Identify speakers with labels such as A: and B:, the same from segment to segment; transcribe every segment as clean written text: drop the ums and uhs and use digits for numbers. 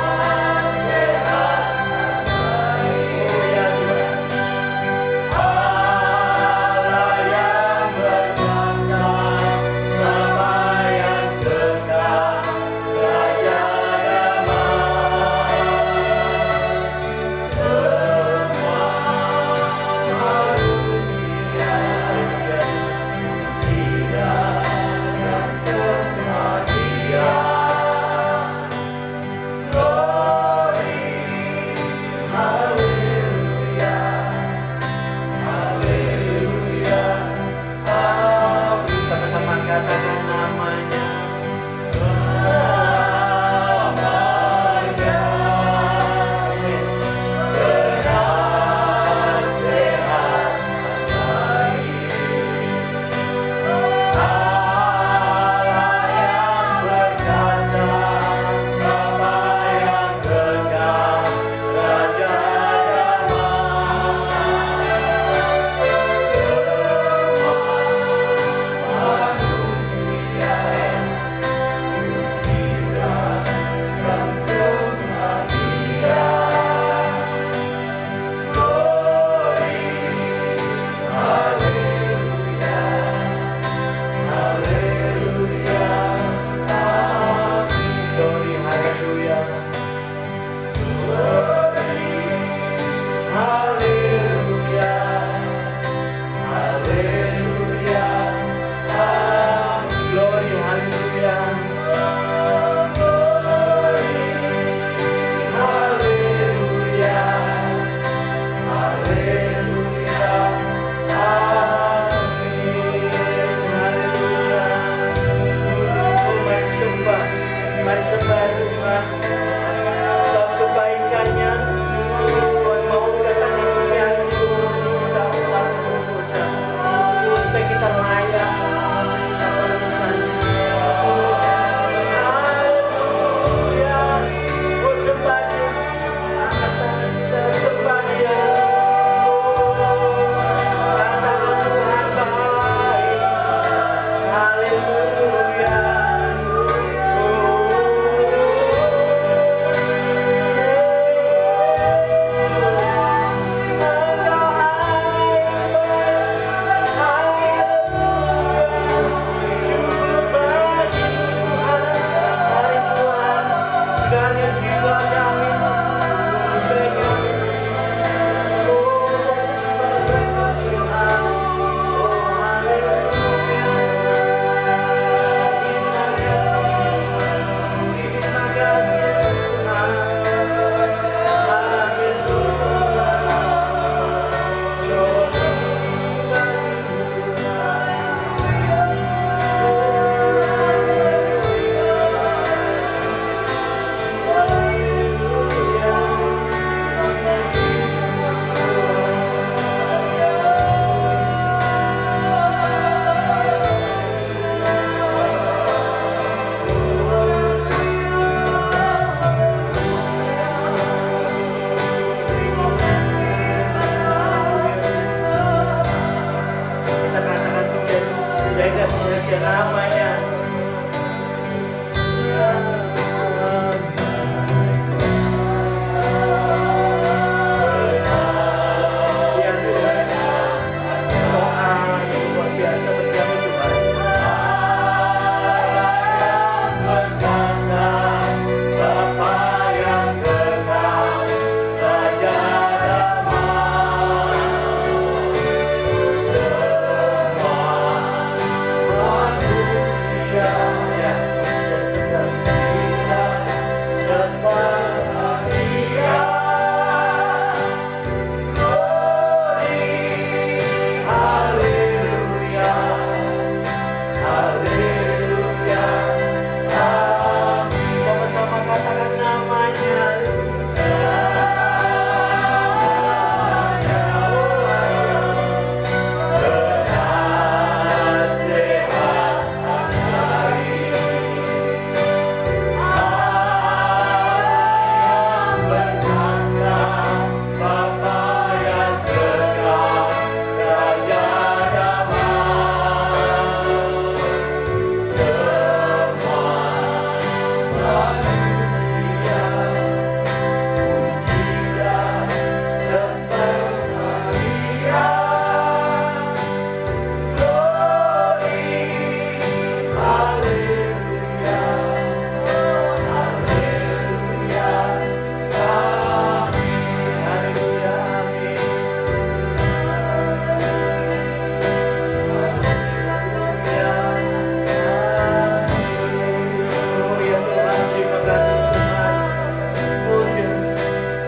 A: Penasehat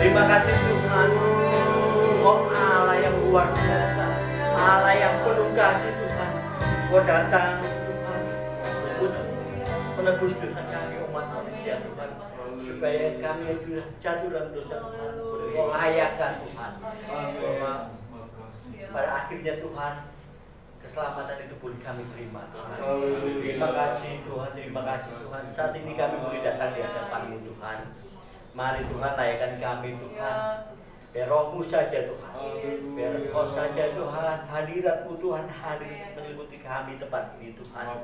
A: Terima kasih Tuhan. Oh Allah yang luar biasa, Allah yang penuh kasih Tuhan. Kau datang Tuhan untuk menebus dosa kami umat manusia Tuhan, supaya kami yang sudah jatuh dalam dosa Tuhan Kau layakkan Tuhan. Pada akhirnya Tuhan, keselamatan itu boleh kami terima Tuhan. Terima kasih Tuhan, terima kasih Tuhan. Saat ini kami boleh datang di hadapan-Mu Tuhan. Mari Tuhan layakkan kami Tuhan. Biar Roh-Mu saja Tuhan. Biar Engkau saja Tuhan, hadirat-Mu Tuhan hadir menyelimuti kami tempat ini Tuhan.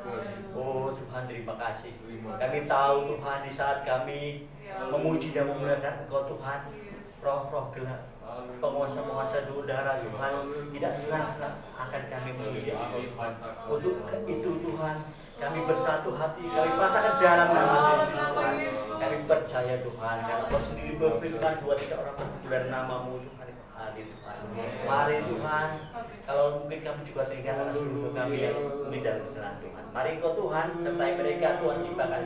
A: Oh Tuhan, terima kasih. Kami tahu Tuhan, di saat kami memuji dan memuliakan Engkau Tuhan, roh-roh gelap, penguasa-penguasa udara Tuhan tidak senang-senang akan kami memuji Engkau Tuhan. Untuk itu Tuhan, kami bersatu hati, kami patahkan dalam nama Yesus Tuhan. Kami percaya Tuhan, karena Engkau sendiri berfirman 2-3 orang berkumpul dalam nama-Mu Tuhan hadir Tuhan. Mari Tuhan, kalau mungkin kami juga teringat atas dosa kami yang ini dalam kesalahan Tuhan. Mari Engkau Tuhan, sertai mereka Tuhan tibakan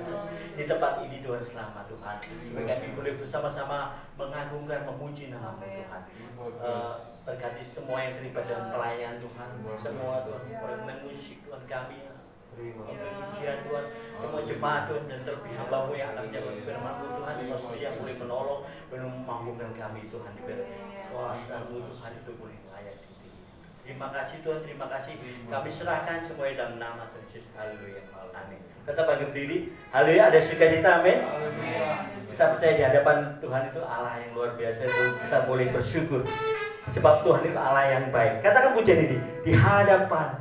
A: di tempat ini Tuhan selama Tuhan, supaya kami boleh bersama-sama mengagungkan, memuji nama-Mu Tuhan. Berkati semua yang terlibat dalam pelayanan Tuhan, semua Tuhan, orang musik Tuhan kami, pujian Tuhan, semua jemaat Tuhan, dan terlebih hamba-Mu yang akan menjaga firman-Mu Tuhan, Engkau sendiri yang boleh menolong dan memampukan kami Tuhan, di kuasa-Mu Tuhan itu boleh layak. Terima kasih Tuhan, terima kasih. Kami serahkan semuanya dalam nama Tuhan Yesus. Haleluya. Amin. Tetap bangkit berdiri. Haleluya, ada sukacita, amin. Kita percaya di hadapan Tuhan itu Allah yang luar biasa, itu kita boleh bersyukur. Sebab Tuhan itu Allah yang baik. Katakan pujian ini, di hadapan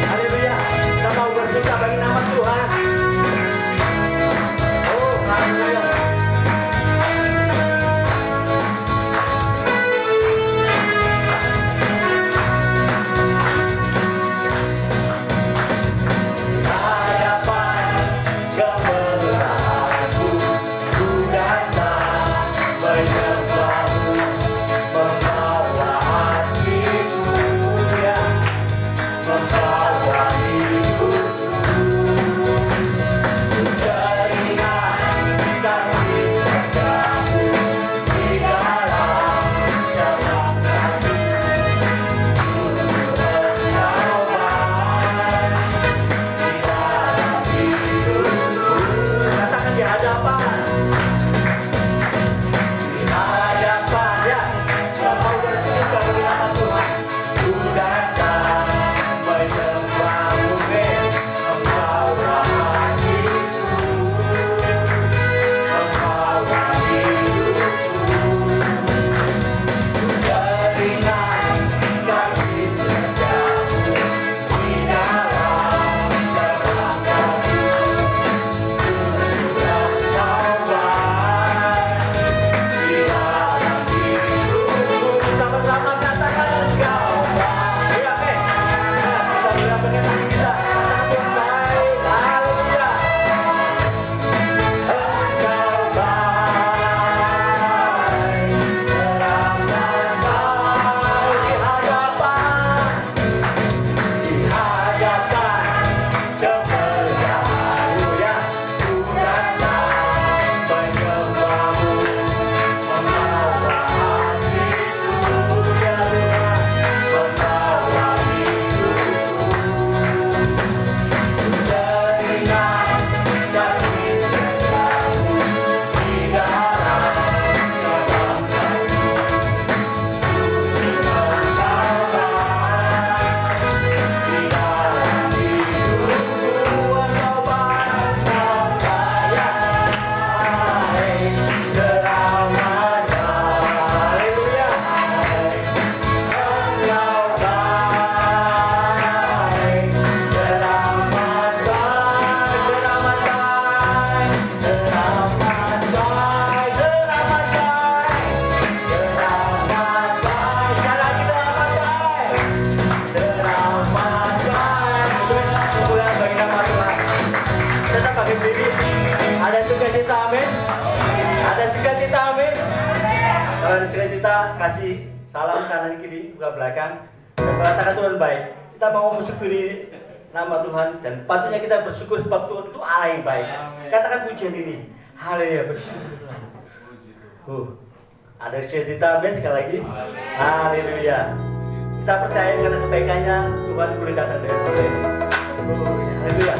A: haleluya. Kita mau bersuka bagi nama Tuhan. Oh, haleluya. Kita kasih salam kanan kiri buka belakang dan mengatakan Tuhan baik. Kita mau mensyukuri nama Tuhan dan patutnya kita bersyukur sebab Tuhan itu Allah yang baik. Katakan pujian ini, haleluya, bersyukur Tuhan. Ada cerita amin sekali lagi. Haleluya. Kita percaya karena kebaikannya Tuhan boleh datang dengan baik. Haleluya.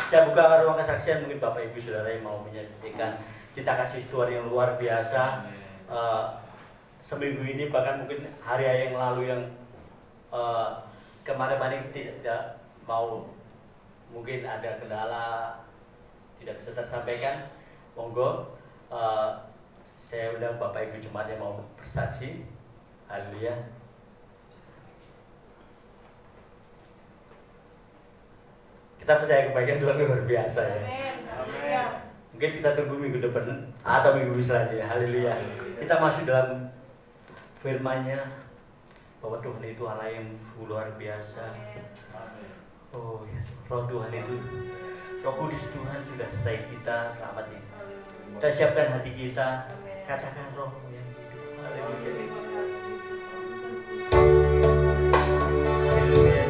A: Saya buka ruang kesaksian, mungkin Bapak Ibu Saudara yang mau menyaksikan kita kasih Tuhan yang luar biasa. Seminggu ini bahkan mungkin hari yang lalu yang kemarin-kemarin tidak mau, mungkin ada kendala tidak bisa tersampaikan. Monggo saya undang Bapak Ibu Jemaat yang mau bersaksi. Haleluya. Kita percaya kebaikan Tuhan luar biasa ya. Amin. Mungkin kita tunggu minggu depan atau minggu selanjutnya. Haleluya. Kita masih dalam firman-Nya bahwa Tuhan itu Allah yang luar biasa. Oh ya, Roh Tuhan itu, Roh Kudus Tuhan sudah sertai kita selamat ini. Kita siapkan hati kita, katakan Roh yang hidup. Haleluya.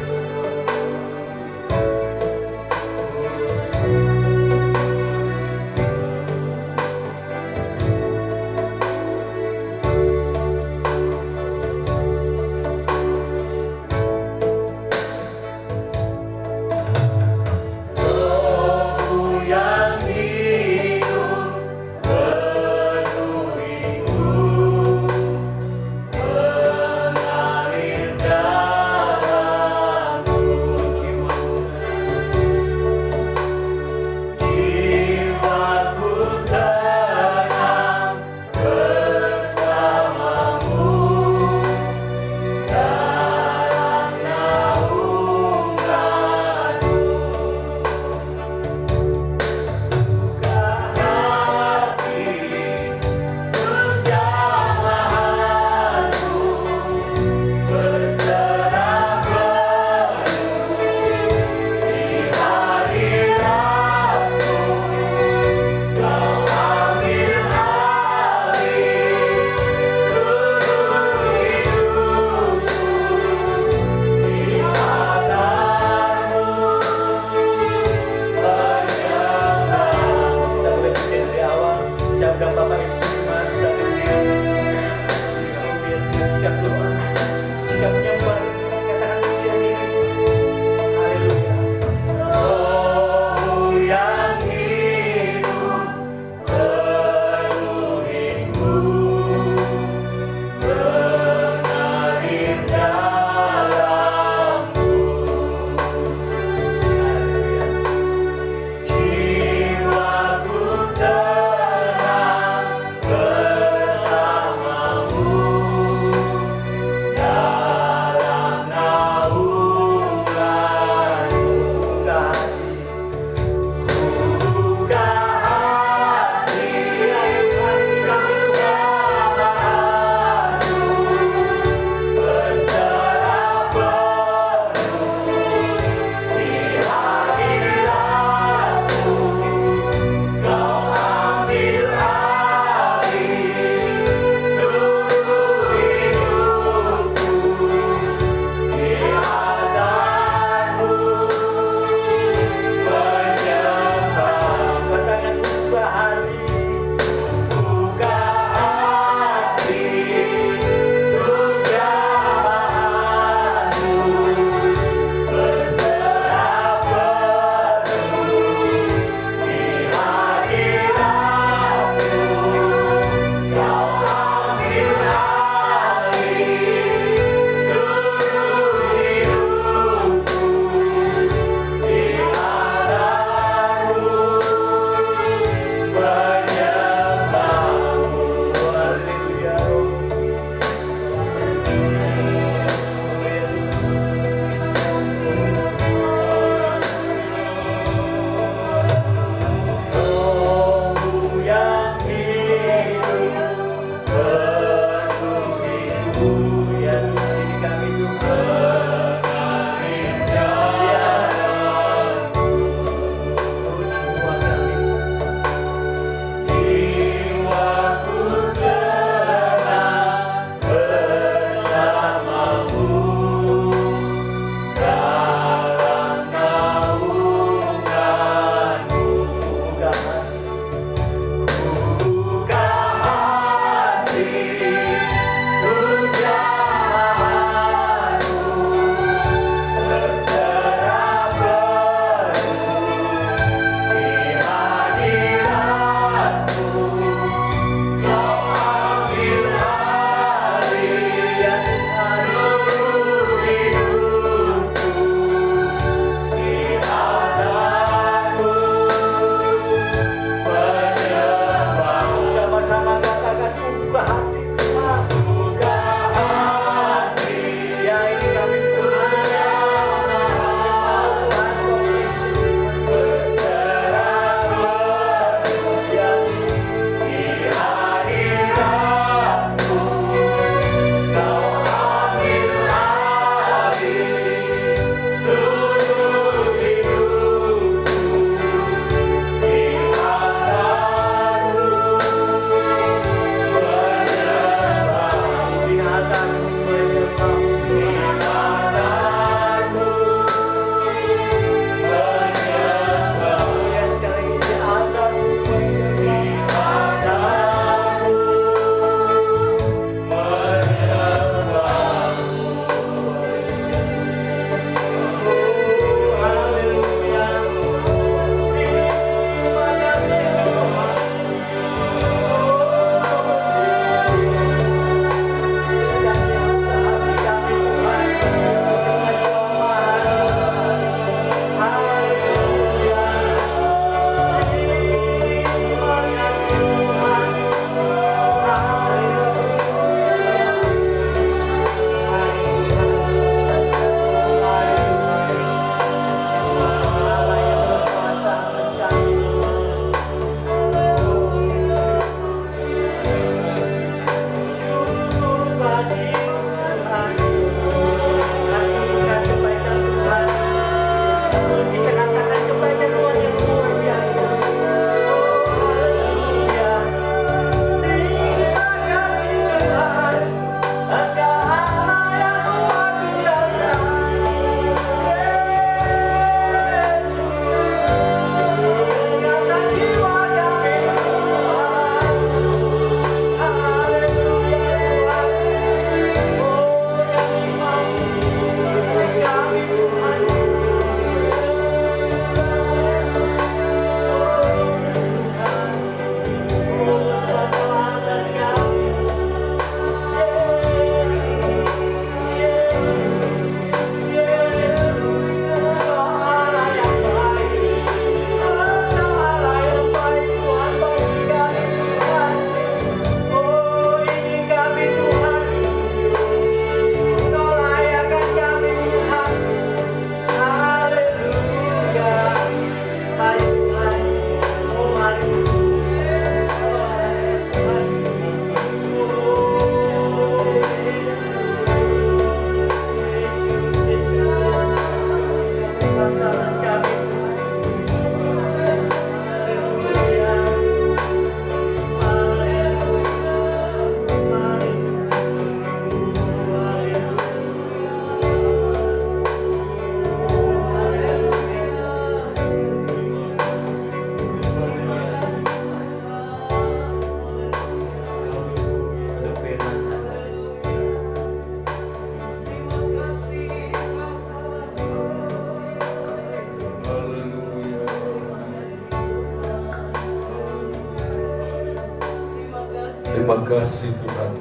B: Terima kasih Tuhan.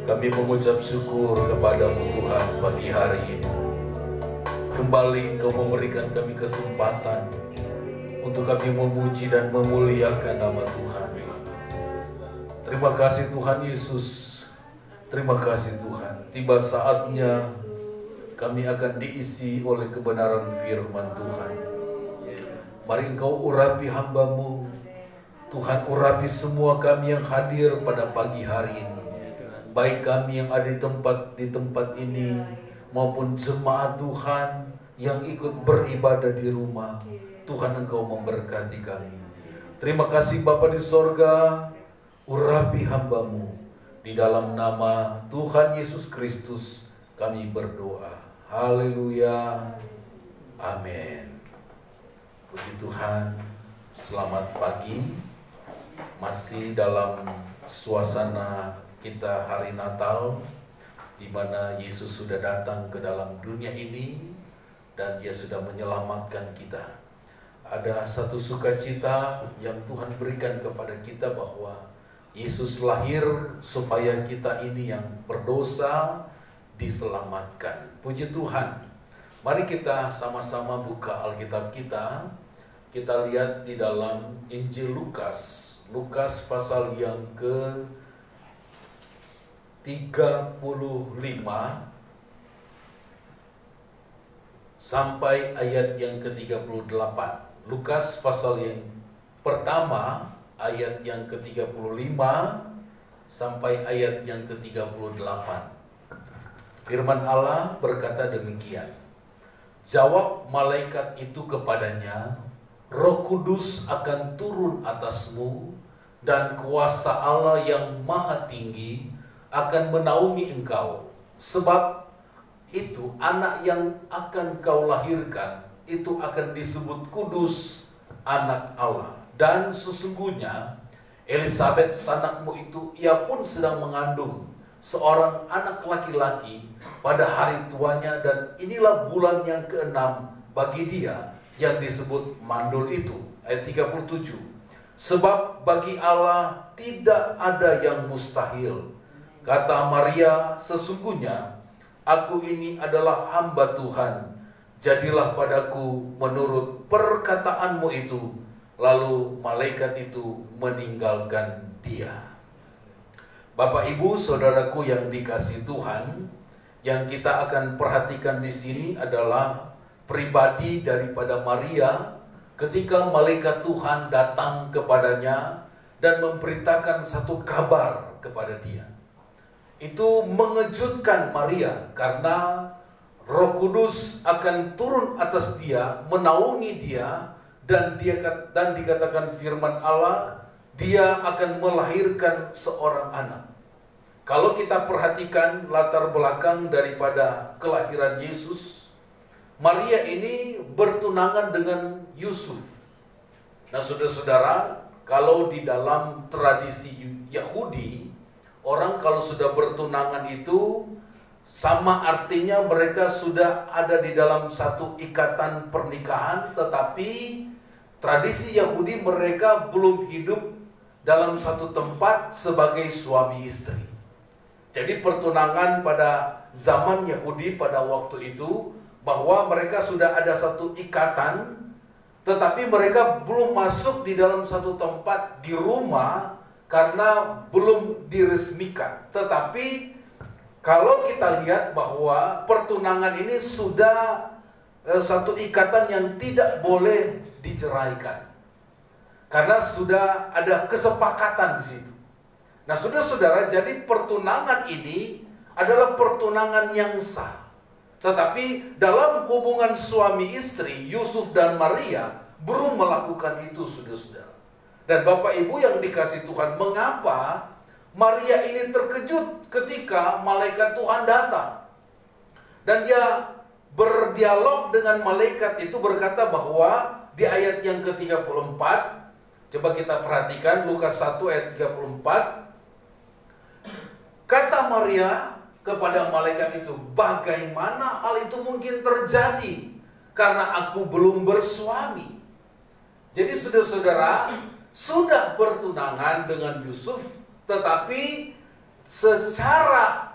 B: Kami mengucap syukur kepadamu Tuhan pagi hari ini. Kembali Engkau memberikan kami kesempatan untuk kami memuji dan memuliakan nama Tuhan. Terima kasih Tuhan Yesus. Terima kasih Tuhan. Tiba saatnya kami akan diisi oleh kebenaran firman Tuhan. Mari Engkau urapi hamba-Mu. Tuhan, urapi semua kami yang hadir pada pagi hari ini. Baik kami yang ada di tempat ini maupun jemaat Tuhan yang ikut beribadah di rumah. Tuhan, Engkau memberkati kami. Terima kasih Bapa di sorga, urapi hamba-Mu. Di dalam nama Tuhan Yesus Kristus kami berdoa. Haleluya. Amin. Puji Tuhan. Selamat pagi. Masih dalam suasana kita hari Natal, di mana Yesus sudah datang ke dalam dunia ini dan Dia sudah menyelamatkan kita. Ada satu sukacita yang Tuhan berikan kepada kita bahwa Yesus lahir supaya kita ini yang berdosa diselamatkan. Puji Tuhan. Mari kita sama-sama buka Alkitab kita. Kita lihat di dalam Injil Lukas. Lukas pasal yang ke-35 sampai ayat yang ke-38. Lukas pasal yang pertama ayat yang ke-35 sampai ayat yang ke-38. Firman Allah berkata demikian. Jawab malaikat itu kepadanya, Roh Kudus akan turun atasmu dan kuasa Allah yang maha tinggi akan menaungi engkau. Sebab itu anak yang akan kau lahirkan itu akan disebut kudus, anak Allah. Dan sesungguhnya Elisabet sanakmu itu, ia pun sedang mengandung seorang anak laki-laki pada hari tuanya, dan inilah bulan yang ke-6 bagi dia yang disebut mandul itu. Ayat 37. Sebab bagi Allah tidak ada yang mustahil. Kata Maria, sesungguhnya aku ini adalah hamba Tuhan. Jadilah padaku menurut perkataanmu itu. Lalu malaikat itu meninggalkan dia. Bapak Ibu Saudaraku yang dikasihi Tuhan, yang kita akan perhatikan di sini adalah pribadi daripada Maria ketika malaikat Tuhan datang kepadanya dan memberitakan satu kabar kepada dia. Itu mengejutkan Maria karena Roh Kudus akan turun atas dia, menaungi dia, dan dikatakan firman Allah, dia akan melahirkan seorang anak. Kalau kita perhatikan latar belakang daripada kelahiran Yesus, Maria ini bertunangan dengan Yusuf. Nah, saudara-saudara, kalau di dalam tradisi Yahudi, orang kalau sudah bertunangan itu sama artinya mereka sudah ada di dalam satu ikatan pernikahan, tetapi tradisi Yahudi mereka belum hidup dalam satu tempat sebagai suami istri. Jadi pertunangan pada zaman Yahudi pada waktu itu, bahwa mereka sudah ada satu ikatan, tetapi mereka belum masuk di dalam satu tempat di rumah karena belum diresmikan. Tetapi kalau kita lihat bahwa pertunangan ini sudah satu ikatan yang tidak boleh diceraikan, karena sudah ada kesepakatan di situ. Nah, saudara-saudara, jadi pertunangan ini adalah pertunangan yang sah. Tetapi dalam hubungan suami istri, Yusuf dan Maria belum melakukan itu, saudara-saudara. Dan Bapak Ibu yang dikasihi Tuhan, mengapa Maria ini terkejut ketika malaikat Tuhan datang? Dan dia berdialog dengan malaikat itu, berkata bahwa di ayat yang ke-34, coba kita perhatikan Lukas 1 ayat 34. Kata Maria kepada malaikat itu, bagaimana hal itu mungkin terjadi karena aku belum bersuami? Jadi saudara-saudara, sudah bertunangan dengan Yusuf, tetapi secara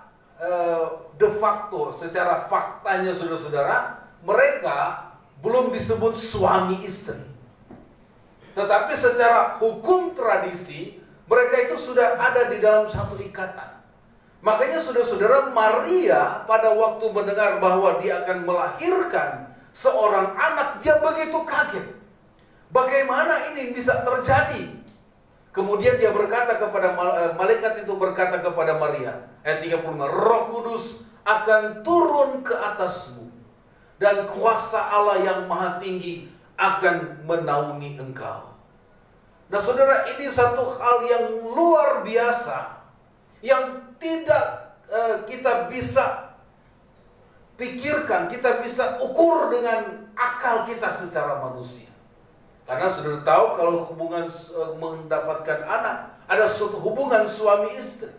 B: de facto, secara faktanya saudara-saudara, mereka belum disebut suami istri. Tetapi secara hukum tradisi, mereka itu sudah ada di dalam satu ikatan. Makanya saudara-saudara, Maria pada waktu mendengar bahwa dia akan melahirkan seorang anak, dia begitu kaget. Bagaimana ini bisa terjadi? Kemudian dia berkata kepada malaikat itu berkata kepada Maria, ayat 35, Roh Kudus akan turun ke atasmu dan kuasa Allah yang Maha Tinggi akan menaungi engkau. Nah saudara, ini satu hal yang luar biasa yang tidak kita bisa pikirkan, kita bisa ukur dengan akal kita secara manusia. Karena saudara tahu kalau hubungan mendapatkan anak, ada suatu hubungan suami istri.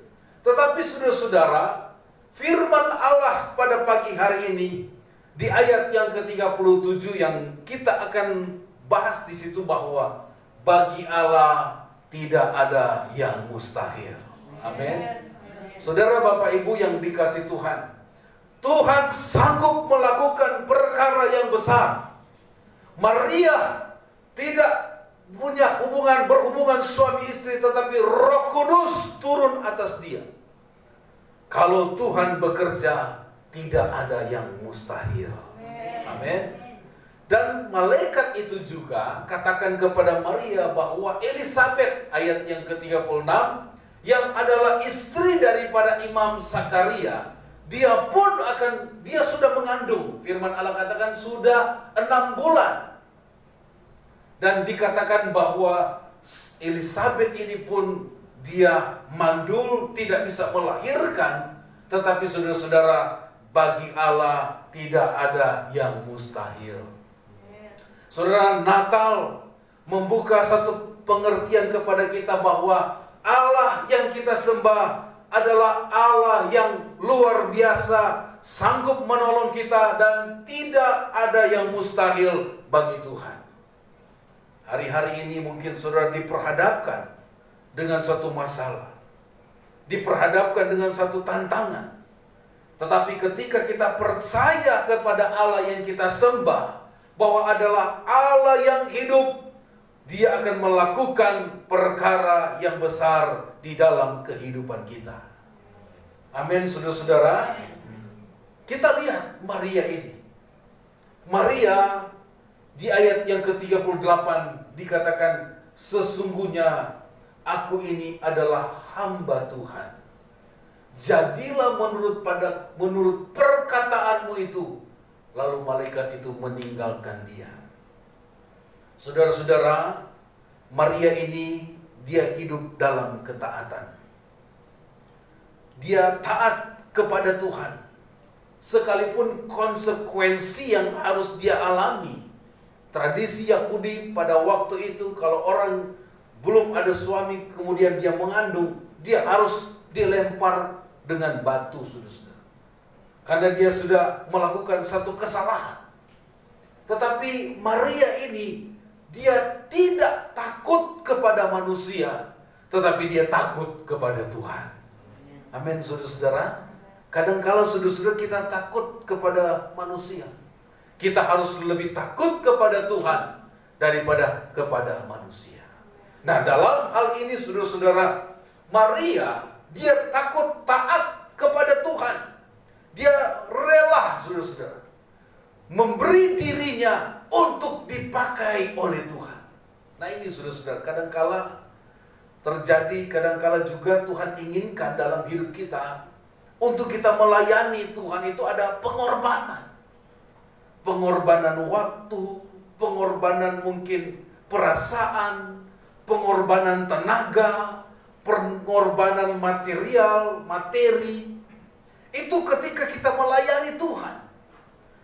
B: Tetapi saudara-saudara, firman Allah pada pagi hari ini di ayat yang ke-37 yang kita akan bahas di situ, bahwa bagi Allah tidak ada yang mustahil. Amin. Saudara, Bapak Ibu yang dikasih Tuhan, Tuhan sanggup melakukan perkara yang besar. Maria tidak punya berhubungan suami istri, tetapi Roh Kudus turun atas dia. Kalau Tuhan bekerja, tidak ada yang mustahil. Amin. Dan malaikat itu juga katakan kepada Maria bahwa Elisabet, ayat yang ke-36, yang adalah istri daripada Imam Zakaria, dia sudah mengandung. Firman Allah katakan sudah 6 bulan. Dan dikatakan bahwa Elisabet ini pun dia mandul, tidak bisa melahirkan. Tetapi saudara-saudara, bagi Allah tidak ada yang mustahil. Saudara, Natal membuka satu pengertian kepada kita bahwa Allah yang kita sembah adalah Allah yang luar biasa, sanggup menolong kita, dan tidak ada yang mustahil bagi Tuhan. Hari-hari ini mungkin saudara diperhadapkan dengan suatu masalah, diperhadapkan dengan satu tantangan. Tetapi ketika kita percaya kepada Allah yang kita sembah, bahwa adalah Allah yang hidup, Dia akan melakukan perkara yang besar di dalam kehidupan kita. Amin, saudara-saudara. Kita lihat Maria ini. Maria di ayat yang ke-38 dikatakan, sesungguhnya aku ini adalah hamba Tuhan. Jadilah menurut perkataanmu itu. Lalu malaikat itu meninggalkan dia. Saudara-saudara, Maria ini dia hidup dalam ketaatan. Dia taat kepada Tuhan. Sekalipun konsekuensi yang harus dia alami. Tradisi Yahudi pada waktu itu, kalau orang belum ada suami kemudian dia mengandung, dia harus dilempar dengan batu, saudara-saudara. Karena dia sudah melakukan satu kesalahan. Tetapi Maria ini, dia tidak takut kepada manusia, tetapi dia takut kepada Tuhan. Amin, saudara-saudara. Kadang-kala saudara-saudara kita takut kepada manusia. Kita harus lebih takut kepada Tuhan daripada kepada manusia. Nah, dalam hal ini saudara-saudara, Maria, dia takut taat kepada Tuhan. Dia rela, saudara-saudara, memberi dirinya untuk dipakai oleh Tuhan. Nah ini saudara-saudara, kadangkala terjadi, kadangkala juga Tuhan inginkan dalam hidup kita, untuk kita melayani Tuhan itu ada pengorbanan. Pengorbanan waktu, pengorbanan mungkin perasaan, pengorbanan tenaga, pengorbanan materi. Itu ketika kita melayani Tuhan.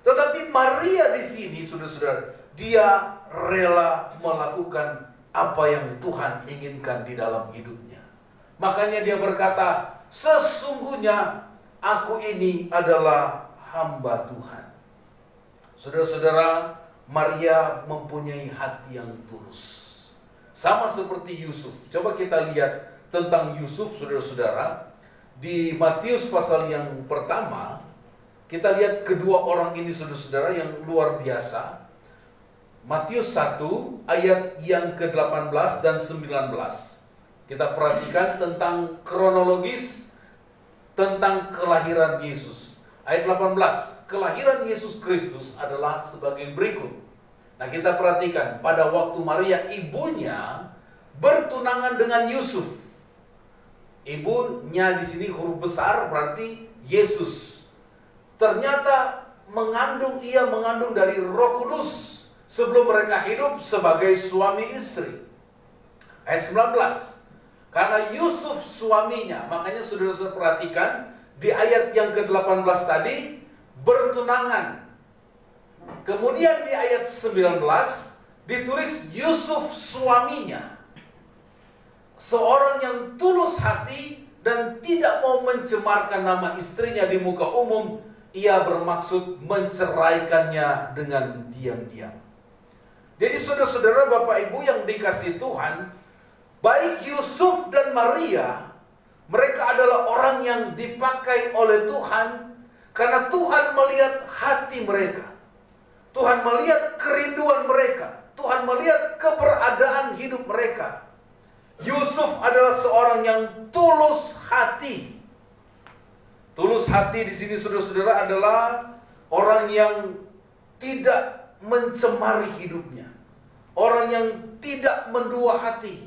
B: Tetapi Maria di sini, saudara-saudara, dia rela melakukan apa yang Tuhan inginkan di dalam hidupnya. Makanya dia berkata, sesungguhnya aku ini adalah hamba Tuhan. Saudara-saudara, Maria mempunyai hati yang tulus. Sama seperti Yusuf. Coba kita lihat tentang Yusuf, saudara-saudara, di Matius pasal yang pertama, kita lihat kedua orang ini, saudara-saudara, yang luar biasa. Matius 1 ayat yang ke-18 dan 19. Kita perhatikan tentang kronologis tentang kelahiran Yesus. Ayat 18, kelahiran Yesus Kristus adalah sebagai berikut. Nah, kita perhatikan pada waktu Maria ibunya bertunangan dengan Yusuf. Ibunya di sini huruf besar berarti Yesus. Ternyata ia mengandung dari Roh Kudus sebelum mereka hidup sebagai suami istri. Ayat 19. Karena Yusuf suaminya, makanya saudara-saudara perhatikan di ayat yang ke-18 tadi bertunangan. Kemudian di ayat 19 ditulis Yusuf suaminya. Seorang yang tulus hati dan tidak mau mencemarkan nama istrinya di muka umum, ia bermaksud menceraikannya dengan diam-diam. Jadi saudara-saudara, Bapak Ibu yang dikasihi Tuhan, baik Yusuf dan Maria, mereka adalah orang yang dipakai oleh Tuhan karena Tuhan melihat hati mereka. Tuhan melihat kerinduan mereka. Tuhan melihat keberadaan hidup mereka. Yusuf adalah seorang yang tulus hati. Tulus hati di sini, saudara-saudara, adalah orang yang tidak mencemari hidupnya. Orang yang tidak mendua hati.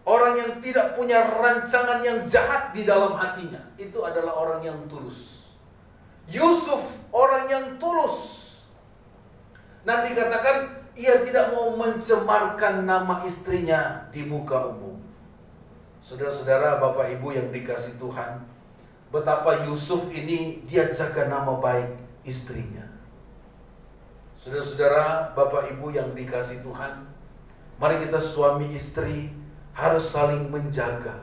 B: Orang yang tidak punya rancangan yang jahat di dalam hatinya. Itu adalah orang yang tulus. Yusuf orang yang tulus. Nah, dikatakan ia tidak mau mencemarkan nama istrinya di muka umum. Saudara-saudara, Bapak Ibu yang dikasihi Tuhan, betapa Yusuf ini dia jaga nama baik istrinya. Saudara-saudara, Bapak Ibu yang dikasihi Tuhan, mari kita suami istri harus saling menjaga.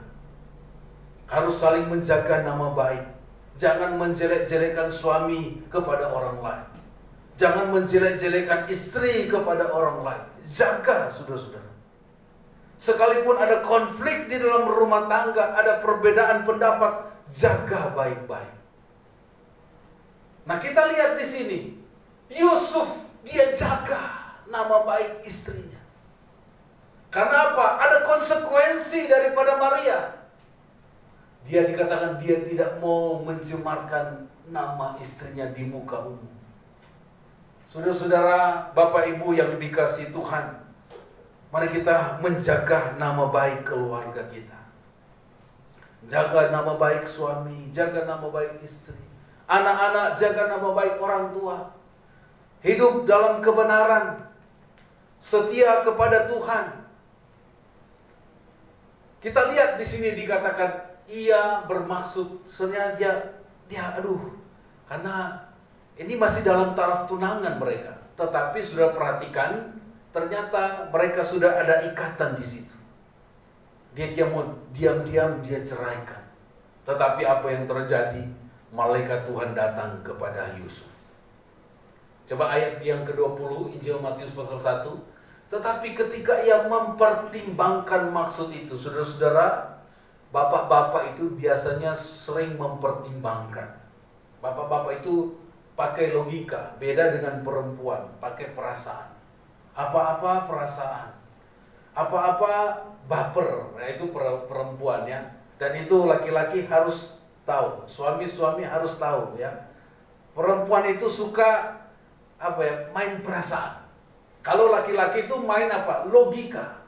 B: Harus saling menjaga nama baik. Jangan menjelek-jelekan suami kepada orang lain. Jangan menjelek-jelekan istri kepada orang lain. Jaga, saudara-saudara. Sekalipun ada konflik di dalam rumah tangga, ada perbedaan pendapat, jaga baik-baik. Nah, kita lihat di sini, Yusuf dia jaga nama baik istrinya. Karena apa? Ada konsekuensi daripada Maria. Dia dikatakan dia tidak mau mencemarkan nama istrinya di muka umum. Saudara-saudara, Bapak Ibu yang dikasihi Tuhan, mari kita menjaga nama baik keluarga kita. Jaga nama baik suami, jaga nama baik istri. Anak-anak, jaga nama baik orang tua. Hidup dalam kebenaran, setia kepada Tuhan. Kita lihat di sini dikatakan ia bermaksud, sebenarnya karena ini masih dalam taraf tunangan mereka. Tetapi sudah perhatikan, ternyata mereka sudah ada ikatan di situ. Dia diam-diam dia ceraikan. Tetapi apa yang terjadi? Malaikat Tuhan datang kepada Yusuf. Coba ayat yang ke-20 Injil Matius pasal 1. Tetapi ketika ia mempertimbangkan maksud itu, saudara-saudara, bapak-bapak itu biasanya sering mempertimbangkan. Bapak-bapak itu pakai logika, beda dengan perempuan, pakai perasaan. Apa-apa perasaan, apa-apa baper, nah itu perempuan ya. Dan itu laki-laki harus tahu, suami-suami harus tahu ya. Perempuan itu suka main perasaan. Kalau laki-laki itu main apa? Logika.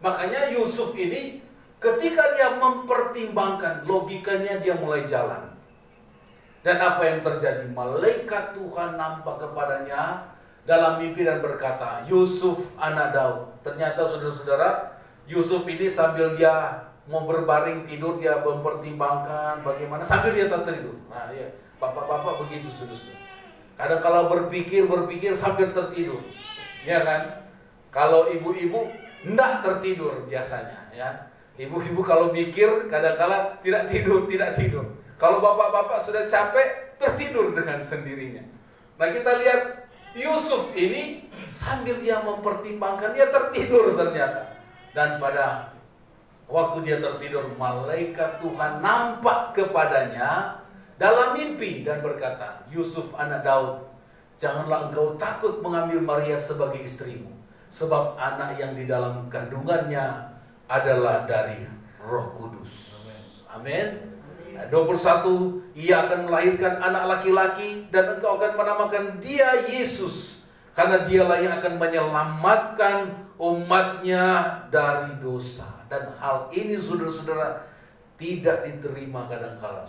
B: Makanya Yusuf ini ketika dia mempertimbangkan logikanya, dia mulai jalan. Dan apa yang terjadi? Malaikat Tuhan nampak kepadanya dalam mimpi dan berkata, Yusuf anak Daud. Ternyata saudara-saudara, Yusuf ini sambil dia mau berbaring tidur, dia mempertimbangkan bagaimana, sambil dia tertidur. Nah ya, bapak-bapak begitu saudara-saudara. Kadang kalau berpikir sambil tertidur, ya kan? Kalau ibu-ibu enggak tertidur biasanya, ya. Ibu-ibu kalau mikir kadang-kala tidak tidur. Kalau bapak-bapak sudah capek, tertidur dengan sendirinya. Nah, kita lihat Yusuf ini sambil dia mempertimbangkan, dia tertidur ternyata. Dan pada Waktu dia tertidur, malaikat Tuhan nampak kepadanya dalam mimpi dan berkata, Yusuf anak Daud, janganlah engkau takut mengambil Maria sebagai istrimu, sebab anak yang di dalam kandungannya adalah dari Roh Kudus. Amin. 21, ia akan melahirkan anak laki-laki dan engkau akan menamakan dia Yesus, karena dialah yang akan menyelamatkan umatnya dari dosa. Dan hal ini saudara-saudara tidak diterima kadang-kala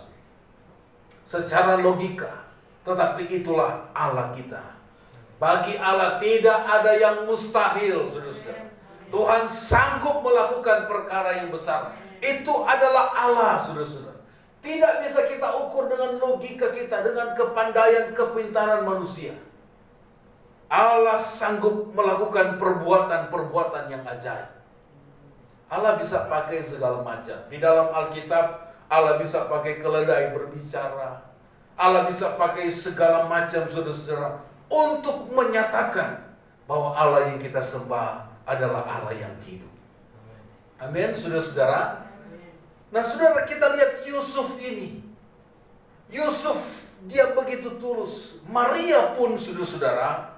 B: secara logika, tetapi itulah Allah kita. Bagi Allah tidak ada yang mustahil, saudara-saudara. Tuhan sanggup melakukan perkara yang besar. Itu adalah Allah, saudara-saudara. Tidak bisa kita ukur dengan logika kita, dengan kepandaian, kepintaran manusia. Allah sanggup melakukan perbuatan-perbuatan yang ajaib. Allah bisa pakai segala macam. Di dalam Alkitab, Allah bisa pakai keledai berbicara. Allah bisa pakai segala macam, saudara-saudara, untuk menyatakan bahwa Allah yang kita sembah adalah Allah yang hidup. Amin, saudara-saudara. Nah, saudara, kita lihat Yusuf ini. Yusuf, dia begitu tulus. Maria pun, saudara-saudara,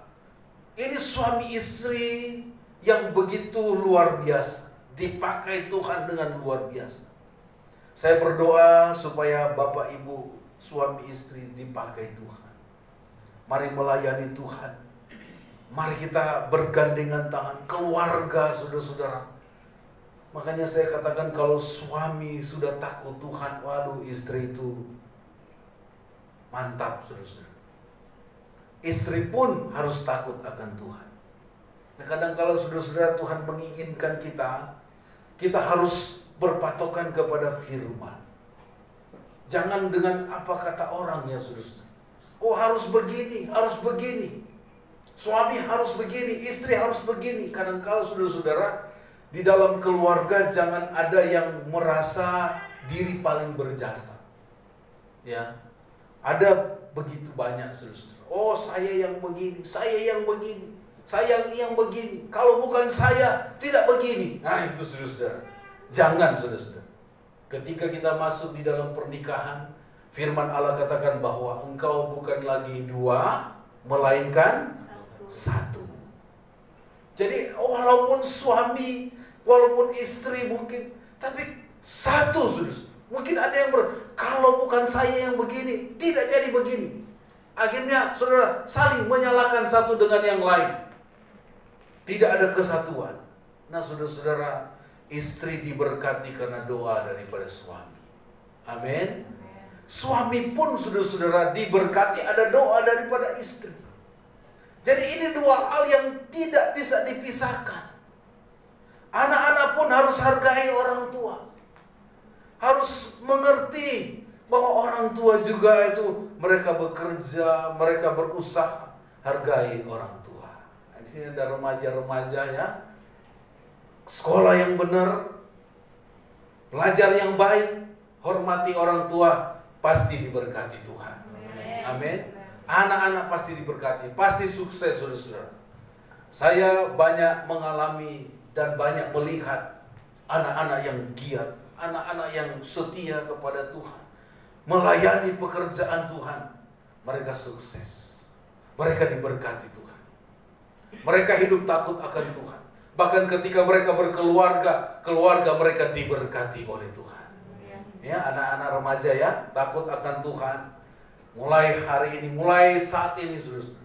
B: ini suami istri yang begitu luar biasa. Dipakai Tuhan dengan luar biasa. Saya berdoa supaya Bapak Ibu, suami istri dipakai Tuhan. Mari melayani Tuhan. Mari kita bergandengan tangan, keluarga, saudara-saudara. Makanya saya katakan kalau suami sudah takut Tuhan, waduh, istri itu mantap, saudara-saudara. Istri pun harus takut akan Tuhan. Nah, kadang kalau saudara-saudara Tuhan menginginkan kita harus berpatokan kepada firman. Jangan dengan apa kata orang ya, saudara-saudara. Oh, harus begini, harus begini. Suami harus begini, istri harus begini. Kadang-kala saudara-saudara, di dalam keluarga jangan ada yang merasa diri paling berjasa. Ya. Ada begitu banyak, saudara-saudara. Oh, saya yang begini, saya yang begini, saya yang begini. Kalau bukan saya, tidak begini. Nah, itu saudara-saudara. Jangan, saudara-saudara. Ketika kita masuk di dalam pernikahan, firman Allah katakan bahwa engkau bukan lagi dua, melainkan satu. Jadi walaupun suami, walaupun istri mungkin, tapi satu, saudara. Mungkin ada yang kalau bukan saya yang begini, tidak jadi begini. Akhirnya saudara saling menyalahkan satu dengan yang lain. Tidak ada kesatuan. Nah, saudara-saudara, istri diberkati karena doa daripada suami. Amin. Suami pun, saudara-saudara, diberkati ada doa daripada istri. Jadi ini dua hal yang tidak bisa dipisahkan. Anak-anak pun harus hargai orang tua. Harus mengerti bahwa orang tua juga itu mereka bekerja, mereka berusaha. Hargai orang tua. Di sini ada remaja-remaja ya. Sekolah yang benar, belajar yang baik, hormati orang tua, pasti diberkati Tuhan. Amin. Anak-anak pasti diberkati, pasti sukses, saudara-saudara. Saya banyak mengalami dan banyak melihat anak-anak yang giat, anak-anak yang setia kepada Tuhan, melayani pekerjaan Tuhan. Mereka sukses, mereka diberkati Tuhan. Mereka hidup takut akan Tuhan. Bahkan ketika mereka berkeluarga, keluarga mereka diberkati oleh Tuhan. Ya, anak-anak remaja ya, takut akan Tuhan. Mulai hari ini, mulai saat ini, saudara,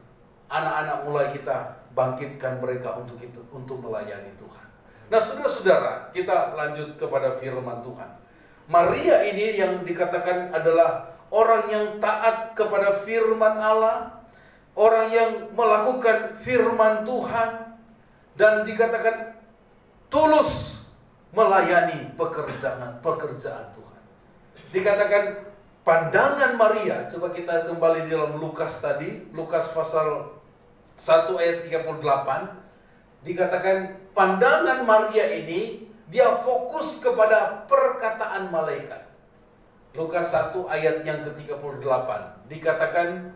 B: anak-anak mulai kita bangkitkan mereka untuk itu, untuk melayani Tuhan. Nah, saudara-saudara, kita lanjut kepada firman Tuhan. Maria ini yang dikatakan adalah orang yang taat kepada firman Allah, orang yang melakukan firman Tuhan, dan dikatakan tulus melayani pekerjaan Tuhan. Dikatakan pandangan Maria, coba kita kembali di dalam Lukas tadi, Lukas pasal 1 ayat 38, dikatakan pandangan Maria ini, dia fokus kepada perkataan malaikat. Lukas 1 ayat yang ke-38, dikatakan,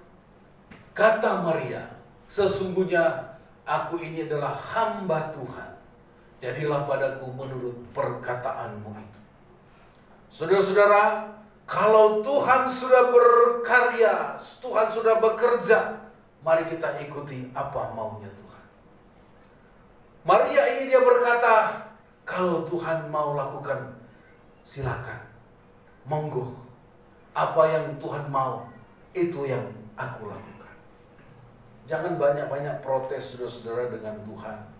B: kata Maria, sesungguhnya aku ini adalah hamba Tuhan. Jadilah padaku menurut perkataanmu itu. Saudara-saudara, kalau Tuhan sudah berkarya, Tuhan sudah bekerja, mari kita ikuti apa maunya Tuhan. Maria ini dia berkata, kalau Tuhan mau lakukan, silakan, monggo. Apa yang Tuhan mau, itu yang aku lakukan. Jangan banyak-banyak protes saudara-saudara dengan Tuhan.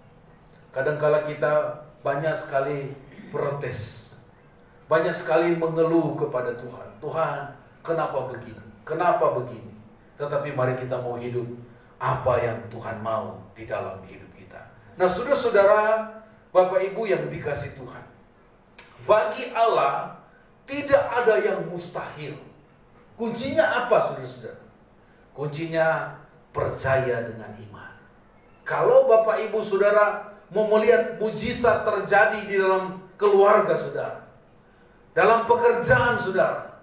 B: Kadang-kala kita banyak sekali protes, banyak sekali mengeluh kepada Tuhan. Tuhan, kenapa begini? Kenapa begini? Tetapi mari kita mau hidup apa yang Tuhan mau di dalam hidup kita. Nah, saudara-saudara, Bapak Ibu yang dikasih Tuhan, bagi Allah tidak ada yang mustahil. Kuncinya apa, saudara-saudara? Kuncinya percaya dengan iman. Kalau Bapak Ibu Saudara mau melihat mujizat terjadi di dalam keluarga saudara, dalam pekerjaan saudara,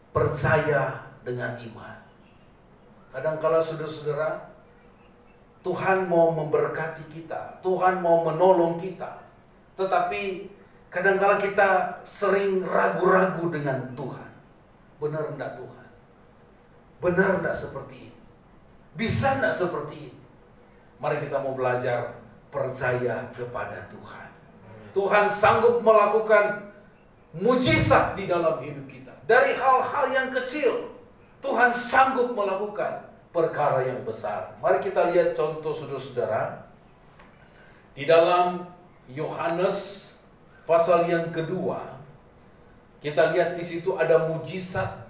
B: percaya dengan iman. Kadang-kala saudara-saudara, Tuhan mau memberkati kita, Tuhan mau menolong kita, tetapi kadang-kala kita sering ragu-ragu dengan Tuhan. Benar enggak Tuhan? Benar enggak seperti ini? Bisa enggak seperti ini? Mari kita mau belajar percaya kepada Tuhan. Tuhan sanggup melakukan mujizat di dalam hidup kita. Dari hal-hal yang kecil, Tuhan sanggup melakukan perkara yang besar. Mari kita lihat contoh saudara-saudara. Di dalam Yohanes pasal yang kedua, kita lihat di situ ada mujizat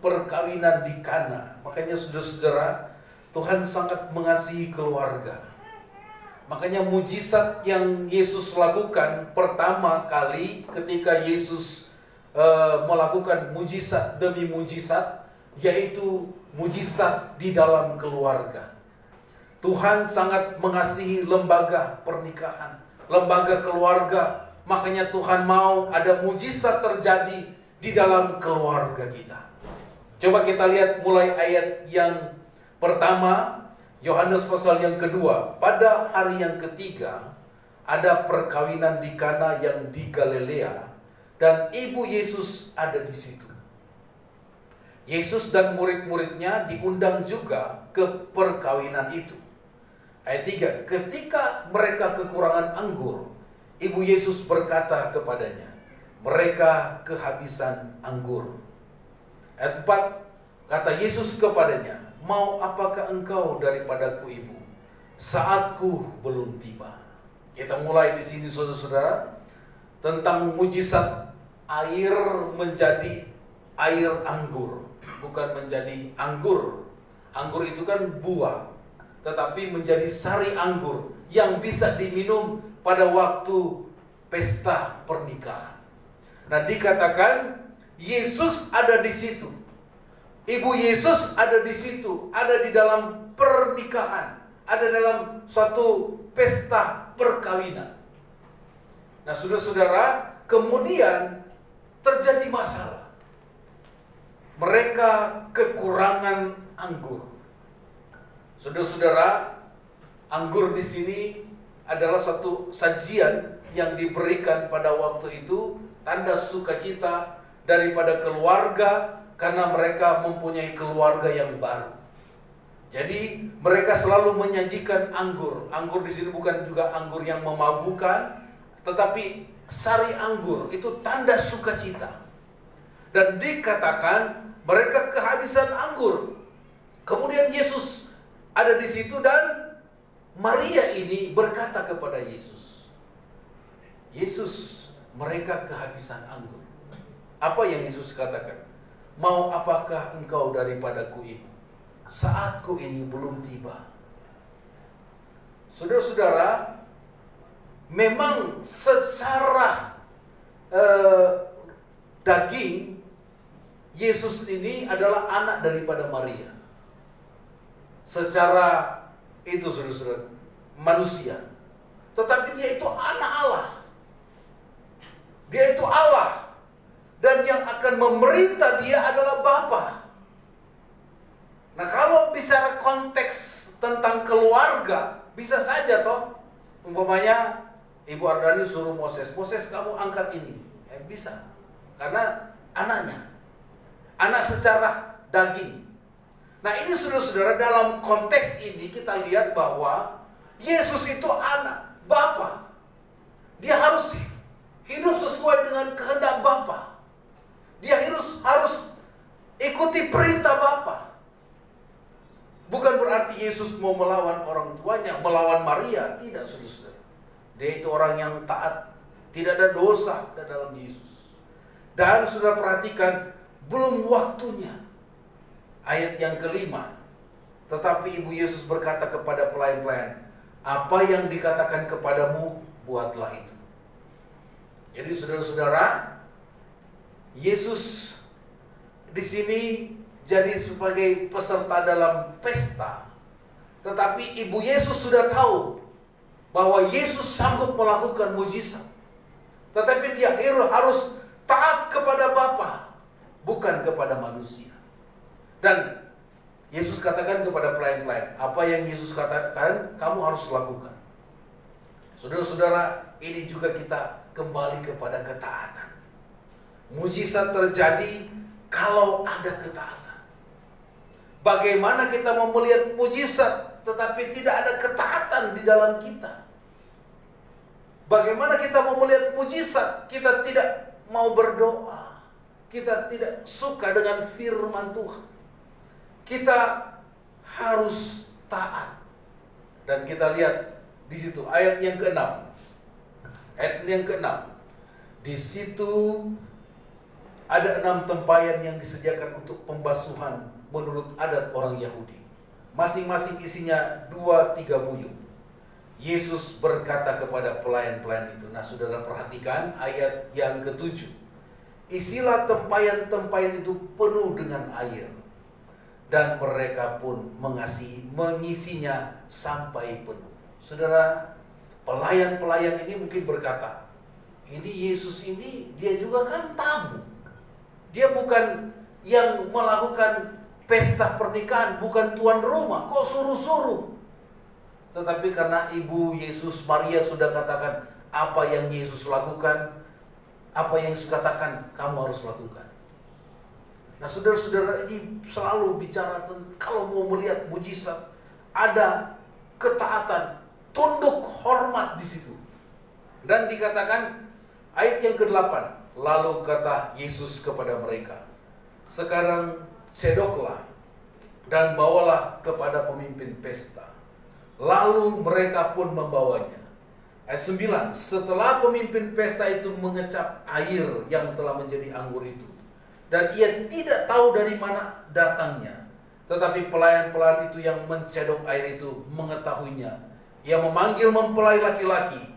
B: perkawinan di Kana. Makanya saudara-saudara, Tuhan sangat mengasihi keluarga. Makanya mujizat yang Yesus lakukan pertama kali ketika Yesus melakukan mujizat demi mujizat, yaitu mujizat di dalam keluarga. Tuhan sangat mengasihi lembaga pernikahan, lembaga keluarga. Makanya Tuhan mau ada mujizat terjadi di dalam keluarga kita. Coba kita lihat mulai ayat yang pertama, Yohanes pasal yang kedua. Pada hari yang ketiga, ada perkawinan di Kana yang di Galilea, dan ibu Yesus ada di situ. Yesus dan murid-muridnya diundang juga ke perkawinan itu. Ayat 3, ketika mereka kekurangan anggur, ibu Yesus berkata kepadanya, mereka kehabisan anggur. Ayat 4, kata Yesus kepadanya, mau apakah engkau daripadaku ibu? Saatku belum tiba. Kita mulai di sini saudara-saudara tentang mujizat air menjadi air anggur, bukan menjadi anggur. Anggur itu kan buah, tetapi menjadi sari anggur yang bisa diminum pada waktu pesta pernikahan. Nah, dikatakan Yesus ada di situ. Ibu Yesus ada di situ, ada di dalam pernikahan, ada dalam suatu pesta perkawinan. Nah, saudara-saudara, kemudian terjadi masalah. Mereka kekurangan anggur. Saudara-saudara, anggur di sini adalah satu sajian yang diberikan pada waktu itu, tanda sukacita daripada keluarga karena mereka mempunyai keluarga yang baru. Jadi mereka selalu menyajikan anggur. Anggur di sini bukan juga anggur yang memabukkan, tetapi sari anggur itu tanda sukacita. Dan dikatakan mereka kehabisan anggur. Kemudian Yesus ada di situ dan Maria ini berkata kepada Yesus, Yesus, mereka kehabisan anggur. Apa yang Yesus katakan? Mau apakah engkau daripadaku ibu? Saatku ini belum tiba. Saudara-saudara, memang secara daging Yesus ini adalah anak daripada Maria. Secara itu saudara-saudara, manusia. Tetapi dia itu anak Allah. Dia itu Allah. Dan yang akan memerintah dia adalah Bapa. Nah, kalau bicara konteks tentang keluarga, bisa saja toh, umpamanya Ibu Ardani suruh Moses, Moses kamu angkat ini. Bisa. Karena anaknya. Anak secara daging. Nah ini saudara-saudara, dalam konteks ini kita lihat bahwa Yesus itu anak Bapa. Dia harus hidup sesuai dengan kehendak Bapa. Dia harus ikuti perintah Bapa. Bukan berarti Yesus mau melawan orang tuanya, melawan Maria. Tidak, saudara-saudara. Dia itu orang yang taat. Tidak ada dosa di dalam Yesus. Dan saudara perhatikan, belum waktunya. Ayat yang kelima. Tetapi Ibu Yesus berkata kepada pelayan-pelayan, apa yang dikatakan kepadamu, buatlah itu. Jadi saudara-saudara, Yesus di sini jadi sebagai peserta dalam pesta. Tetapi Ibu Yesus sudah tahu bahwa Yesus sanggup melakukan mujizat. Tetapi dia harus taat kepada Bapa, bukan kepada manusia. Dan Yesus katakan kepada pelayan-pelayan, apa yang Yesus katakan kamu harus lakukan. Saudara-saudara, ini juga kita kembali kepada ketaatan. Mujizat terjadi kalau ada ketaatan. Bagaimana kita mau melihat mujizat tetapi tidak ada ketaatan di dalam kita? Bagaimana kita mau melihat mujizat, kita tidak mau berdoa, kita tidak suka dengan firman Tuhan? Kita harus taat. Dan kita lihat di situ ayat yang ke-6. Ayat yang ke-6. Di situ ada 6 tempayan yang disediakan untuk pembasuhan menurut adat orang Yahudi. Masing-masing isinya 2-3 buyung. Yesus berkata kepada pelayan-pelayan itu. Nah, saudara perhatikan ayat yang ke-7. Isilah tempayan-tempayan itu penuh dengan air. Dan mereka pun mengisinya sampai penuh. Saudara, pelayan-pelayan ini mungkin berkata, ini Yesus ini dia juga kan tamu. Dia bukan yang melakukan pesta pernikahan, bukan tuan rumah. Kok suruh-suruh? Tetapi karena Ibu Yesus Maria sudah katakan apa yang Yesus lakukan, apa yang Yesus katakan kamu harus lakukan. Nah, saudara-saudara, ini selalu bicara tentang kalau mau melihat mujizat, ada ketaatan, tunduk hormat di situ. Dan dikatakan ayat yang ke-8, lalu kata Yesus kepada mereka, sekarang cedoklah dan bawalah kepada pemimpin pesta. Lalu mereka pun membawanya. Ayat 9, setelah pemimpin pesta itu mengecap air yang telah menjadi anggur itu, dan ia tidak tahu dari mana datangnya, tetapi pelayan-pelayan itu yang mencedok air itu mengetahuinya. Ia memanggil mempelai laki-laki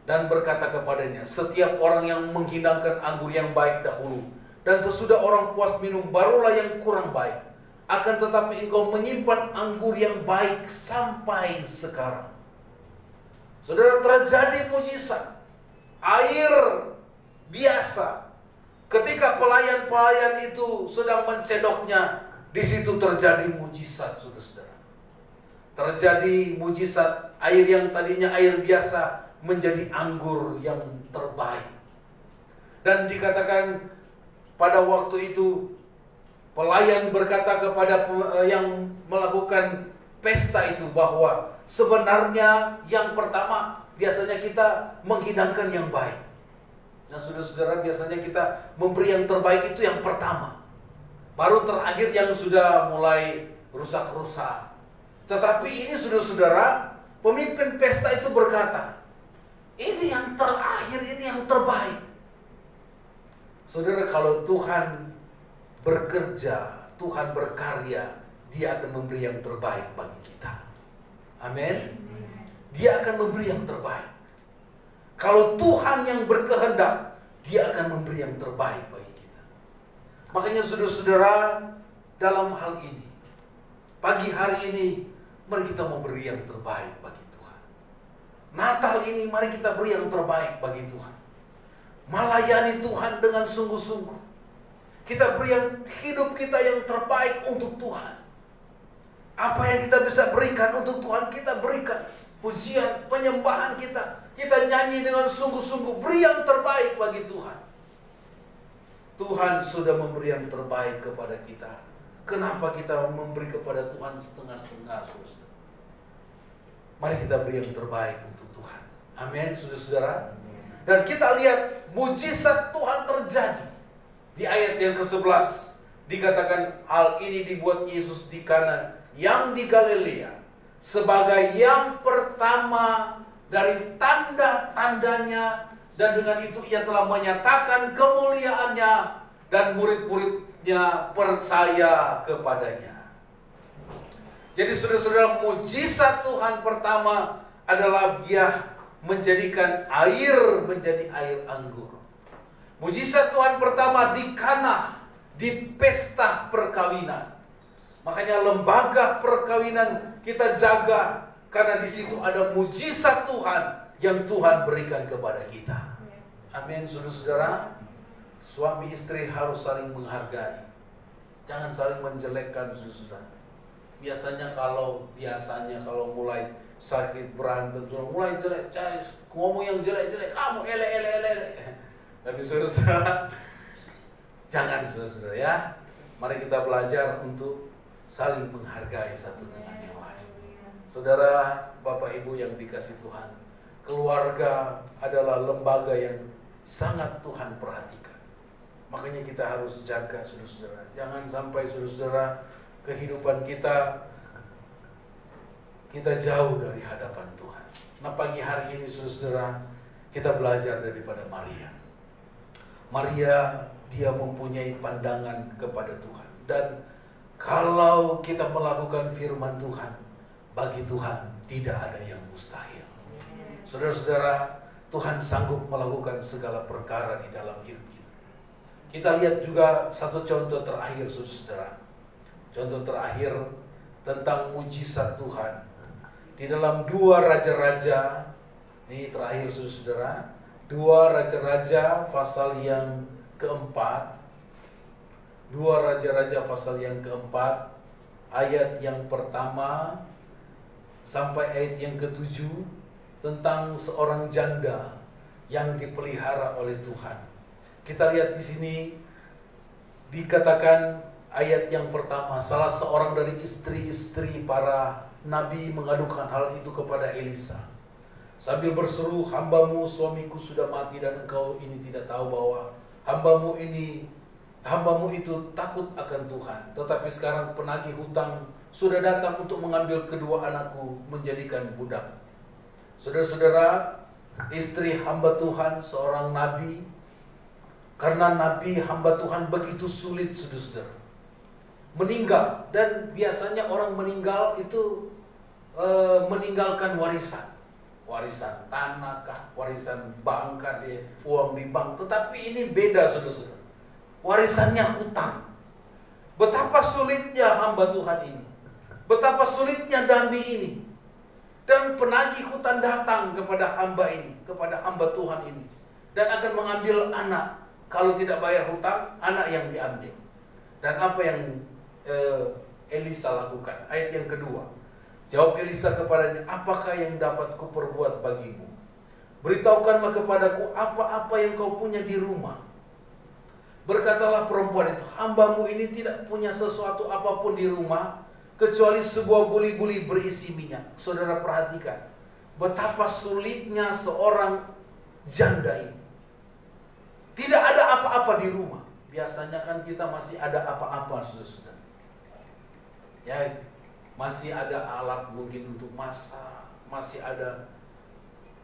B: dan berkata kepadanya, setiap orang yang menghidangkan anggur yang baik dahulu, dan sesudah orang puas minum barulah yang kurang baik. Akan tetapi engkau menyimpan anggur yang baik sampai sekarang. Saudara, terjadi mujizat. Air biasa. Ketika pelayan-pelayan itu sedang mencedoknya, di situ terjadi mujizat, saudara-saudara. Terjadi mujizat, air yang tadinya air biasa menjadi anggur yang terbaik. Dan dikatakan pada waktu itu pelayan berkata kepada yang melakukan pesta itu bahwa sebenarnya yang pertama biasanya kita menghidangkan yang baik. Nah, saudara-saudara, biasanya kita memberi yang terbaik itu yang pertama. Baru terakhir yang sudah mulai rusak-rusak. Tetapi ini saudara-saudara, pemimpin pesta itu berkata, ini yang terakhir, ini yang terbaik. Saudara, kalau Tuhan bekerja, Tuhan berkarya, Dia akan memberi yang terbaik bagi kita. Amin. Dia akan memberi yang terbaik. Kalau Tuhan yang berkehendak, Dia akan memberi yang terbaik bagi kita. Makanya saudara-saudara, dalam hal ini, pagi hari ini, mari kita memberi yang terbaik bagi Tuhan. Natal ini, mari kita beri yang terbaik bagi Tuhan. Melayani Tuhan dengan sungguh-sungguh. Kita beri yang hidup kita yang terbaik untuk Tuhan. Apa yang kita bisa berikan untuk Tuhan, kita berikan. pujian, penyembahan kita. Kita nyanyi dengan sungguh-sungguh, beri yang terbaik bagi Tuhan. Tuhan sudah memberi yang terbaik kepada kita. Kenapa kita memberi kepada Tuhan setengah-setengah, saudara? Mari kita beri yang terbaik untuk Tuhan. Amin, saudara-saudara. Dan kita lihat mujizat Tuhan terjadi. Di ayat yang ke-11 dikatakan hal ini dibuat Yesus di Kana yang di Galilea sebagai yang pertama dari tanda-tandanya, dan dengan itu ia telah menyatakan kemuliaannya dan murid-muridnya percaya kepadanya. Jadi saudara-saudara, mujizat Tuhan pertama adalah Dia menjadikan air menjadi air anggur. Mujizat Tuhan pertama di Kana, di pesta perkawinan. Makanya lembaga perkawinan kita jaga, karena di situ ada mujizat Tuhan yang Tuhan berikan kepada kita. Amin, saudara-saudara. Suami istri harus saling menghargai. Jangan saling menjelekkan, saudara-saudara. Biasanya kalau mulai sakit berantem, mulai jelek, ngomong yang jelek-jelek, kamu elek. Tapi saudara-saudara, jangan, saudara-saudara, ya. Mari kita belajar untuk saling menghargai satu dengan yang lain. Saudara, Bapak Ibu yang dikasih Tuhan, keluarga adalah lembaga yang sangat Tuhan perhatikan. Makanya kita harus jaga, saudara-saudara. Jangan sampai, saudara-saudara, kehidupan kita jauh dari hadapan Tuhan. Nah, pagi hari ini, saudara-saudara, kita belajar daripada Maria. Maria, dia mempunyai pandangan kepada Tuhan. Dan kalau kita melakukan firman Tuhan, bagi Tuhan tidak ada yang mustahil. Saudara-saudara, Tuhan sanggup melakukan segala perkara di dalam hidup kita. Kita lihat juga satu contoh terakhir, saudara-saudara. Contoh terakhir tentang mujizat Tuhan. Di dalam 2 Raja-Raja, ini terakhir, saudara-saudara, 2 Raja-Raja pasal yang keempat. 2 Raja-Raja pasal yang keempat, ayat yang pertama sampai ayat yang ke-7, tentang seorang janda yang dipelihara oleh Tuhan. Kita lihat di sini dikatakan ayat yang pertama, salah seorang dari istri-istri para nabi mengadukan hal itu kepada Elisa sambil berseru, hambamu suamiku sudah mati dan engkau ini tidak tahu bahwa hambamu itu takut akan Tuhan. Tetapi sekarang penagih hutang sudah datang untuk mengambil kedua anakku menjadikan budak. Saudara-saudara, istri hamba Tuhan, seorang nabi, karena nabi hamba Tuhan begitu sulit, saudara-saudara, meninggal. Dan biasanya orang meninggal itu meninggalkan warisan tanah kah, warisan bank kah, uang di bank. Tetapi ini beda, saudara-saudara, warisannya hutang. Betapa sulitnya hamba Tuhan ini, betapa sulitnya nabi ini. Dan penagih hutang datang kepada hamba ini, kepada hamba Tuhan ini, dan akan mengambil anak. Kalau tidak bayar hutang, anak yang diambil. Dan apa yang Elisa lakukan? Ayat yang kedua, jawab Elisa kepadanya, apakah yang dapat kuperbuat bagimu? Beritahukanlah kepadaku apa-apa yang kau punya di rumah. Berkatalah perempuan itu, hambamu ini tidak punya sesuatu apapun di rumah, kecuali sebuah buli-buli berisi minyak. Saudara perhatikan, betapa sulitnya seorang janda ini. Tidak ada apa-apa di rumah. Biasanya kan kita masih ada apa-apa, saudara. Ya, masih ada alat mungkin untuk masak, masih ada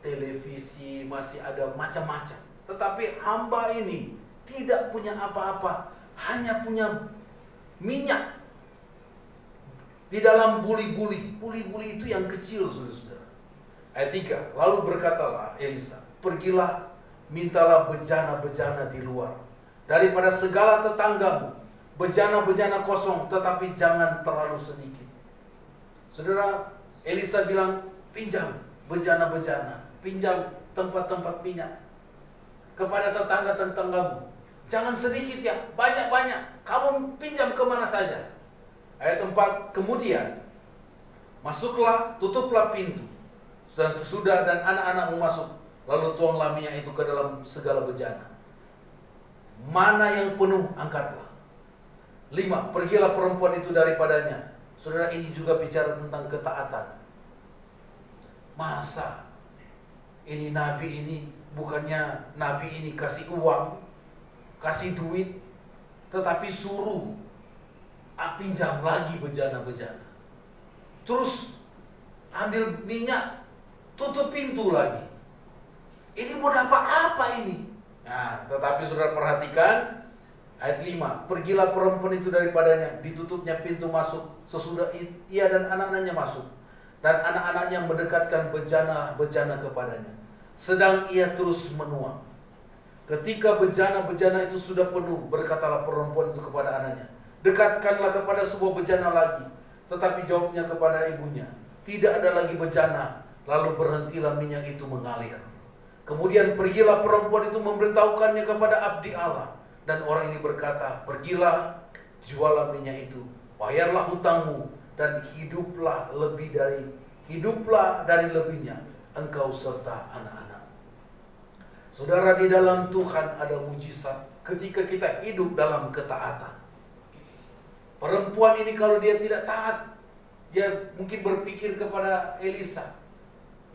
B: televisi, masih ada macam-macam. Tetapi hamba ini tidak punya apa-apa, hanya punya minyak di dalam buli-buli. Buli-buli itu yang kecil, saudara-saudara. Ayat 3, lalu berkatalah Elisa, pergilah, mintalah bejana-bejana di luar daripada segala tetanggamu, bejana-bejana kosong, tetapi jangan terlalu sedikit. Saudara, Elisa bilang, pinjam bejana-bejana, pinjam tempat-tempat minyak kepada tetangga-tetanggamu. Jangan sedikit ya, banyak-banyak. Kamu pinjam kemana saja. Ayat 4, kemudian masuklah, tutuplah pintu, dan sesudah dan anak-anakmu masuk, lalu tuanglah minyak itu ke dalam segala bejana. Mana yang penuh, angkatlah. 5. Pergilah perempuan itu daripadanya. Saudara, ini juga bicara tentang ketaatan. Masa ini nabi ini, bukannya nabi ini kasih uang, kasih duit, tetapi suruh pinjam lagi bejana-bejana. Terus ambil minyak, tutup pintu lagi. Ini mau dapat apa ini? Nah, tetapi saudara perhatikan ayat 5. Pergilah perempuan itu daripadanya, ditutupnya pintu masuk sesudah ia dan anak-anaknya masuk. Dan anak-anaknya mendekatkan bejana-bejana kepadanya. Sedang ia terus menuang. Ketika bejana-bejana itu sudah penuh, berkatalah perempuan itu kepada anaknya, dekatkanlah kepada sebuah bejana lagi. Tetapi jawabnya kepada ibunya, tidak ada lagi bejana. Lalu berhentilah minyak itu mengalir. Kemudian pergilah perempuan itu memberitahukannya kepada abdi Allah. Dan orang ini berkata, pergilah, jualah minyak itu, bayarlah hutangmu, dan hiduplah dari lebihnya, engkau serta anak-anak. Saudara, di dalam Tuhan ada mujizat ketika kita hidup dalam ketaatan. Perempuan ini kalau dia tidak taat, dia mungkin berpikir kepada Elisa,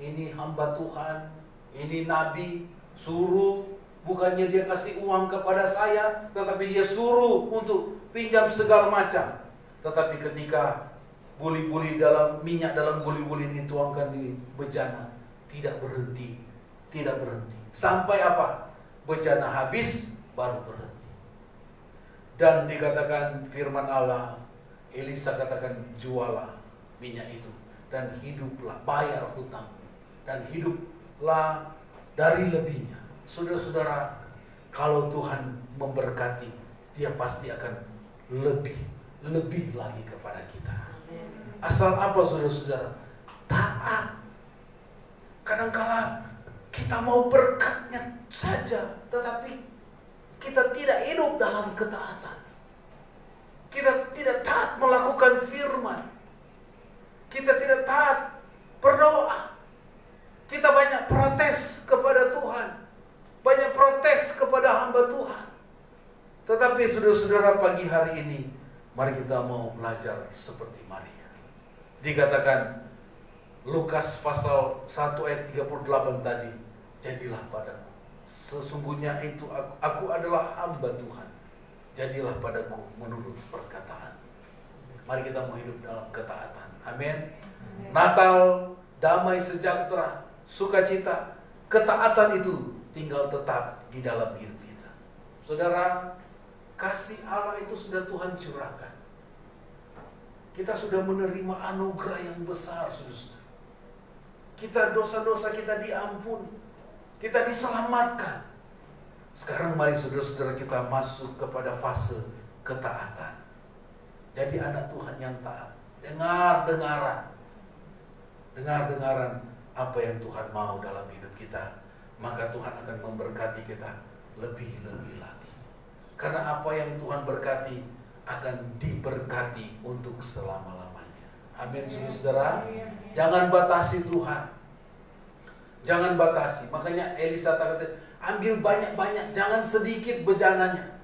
B: ini hamba Tuhan, ini nabi, suruh, bukannya dia kasih uang kepada saya, tetapi dia suruh untuk pinjam segala macam. Tetapi ketika buli-buli dalam minyak dalam buli-buli ini tuangkan di bejana, tidak berhenti. Sampai apa? Bejana habis, baru berhenti. Dan dikatakan firman Allah, Elisa katakan, jualah minyak itu dan hiduplah, bayar hutang dan hiduplah dari lebihnya. Saudara-saudara, kalau Tuhan memberkati, dia pasti akan lebih lagi kepada kita. Asal apa, saudara-saudara? Taat. Kadang-kala kita mau berkatnya saja, tetapi kita tidak hidup dalam ketaatan. Kita tidak taat melakukan firman. Kita tidak taat berdoa. Kita banyak protes kepada Tuhan, banyak protes kepada hamba Tuhan. Tetapi saudara-saudara, pagi hari ini mari kita mau belajar seperti Maria. Dikatakan Lukas pasal 1 ayat 38 tadi, jadilah padaku, sesungguhnya itu aku adalah hamba Tuhan, jadilah padaku menurut perkataan. Mari kita mau hidup dalam ketaatan. Amin. Natal, damai sejahtera, sukacita, ketaatan itu tinggal tetap di dalam hidup kita. Saudara, kasih Allah itu sudah Tuhan curahkan. Kita sudah menerima anugerah yang besar, saudara. Kita dosa-dosa kita diampuni, kita diselamatkan. Sekarang mari saudara-saudara kita masuk kepada fase ketaatan. Jadi anak Tuhan yang taat. Dengar-dengaran apa yang Tuhan mau dalam hidup kita. Maka Tuhan akan memberkati kita lebih-lebih lagi. Karena apa yang Tuhan berkati akan diberkati untuk selama-lamanya. Amin, saudara. Jangan batasi Tuhan. Jangan batasi. Makanya Elisa kata, ambil banyak-banyak, jangan sedikit bejananya.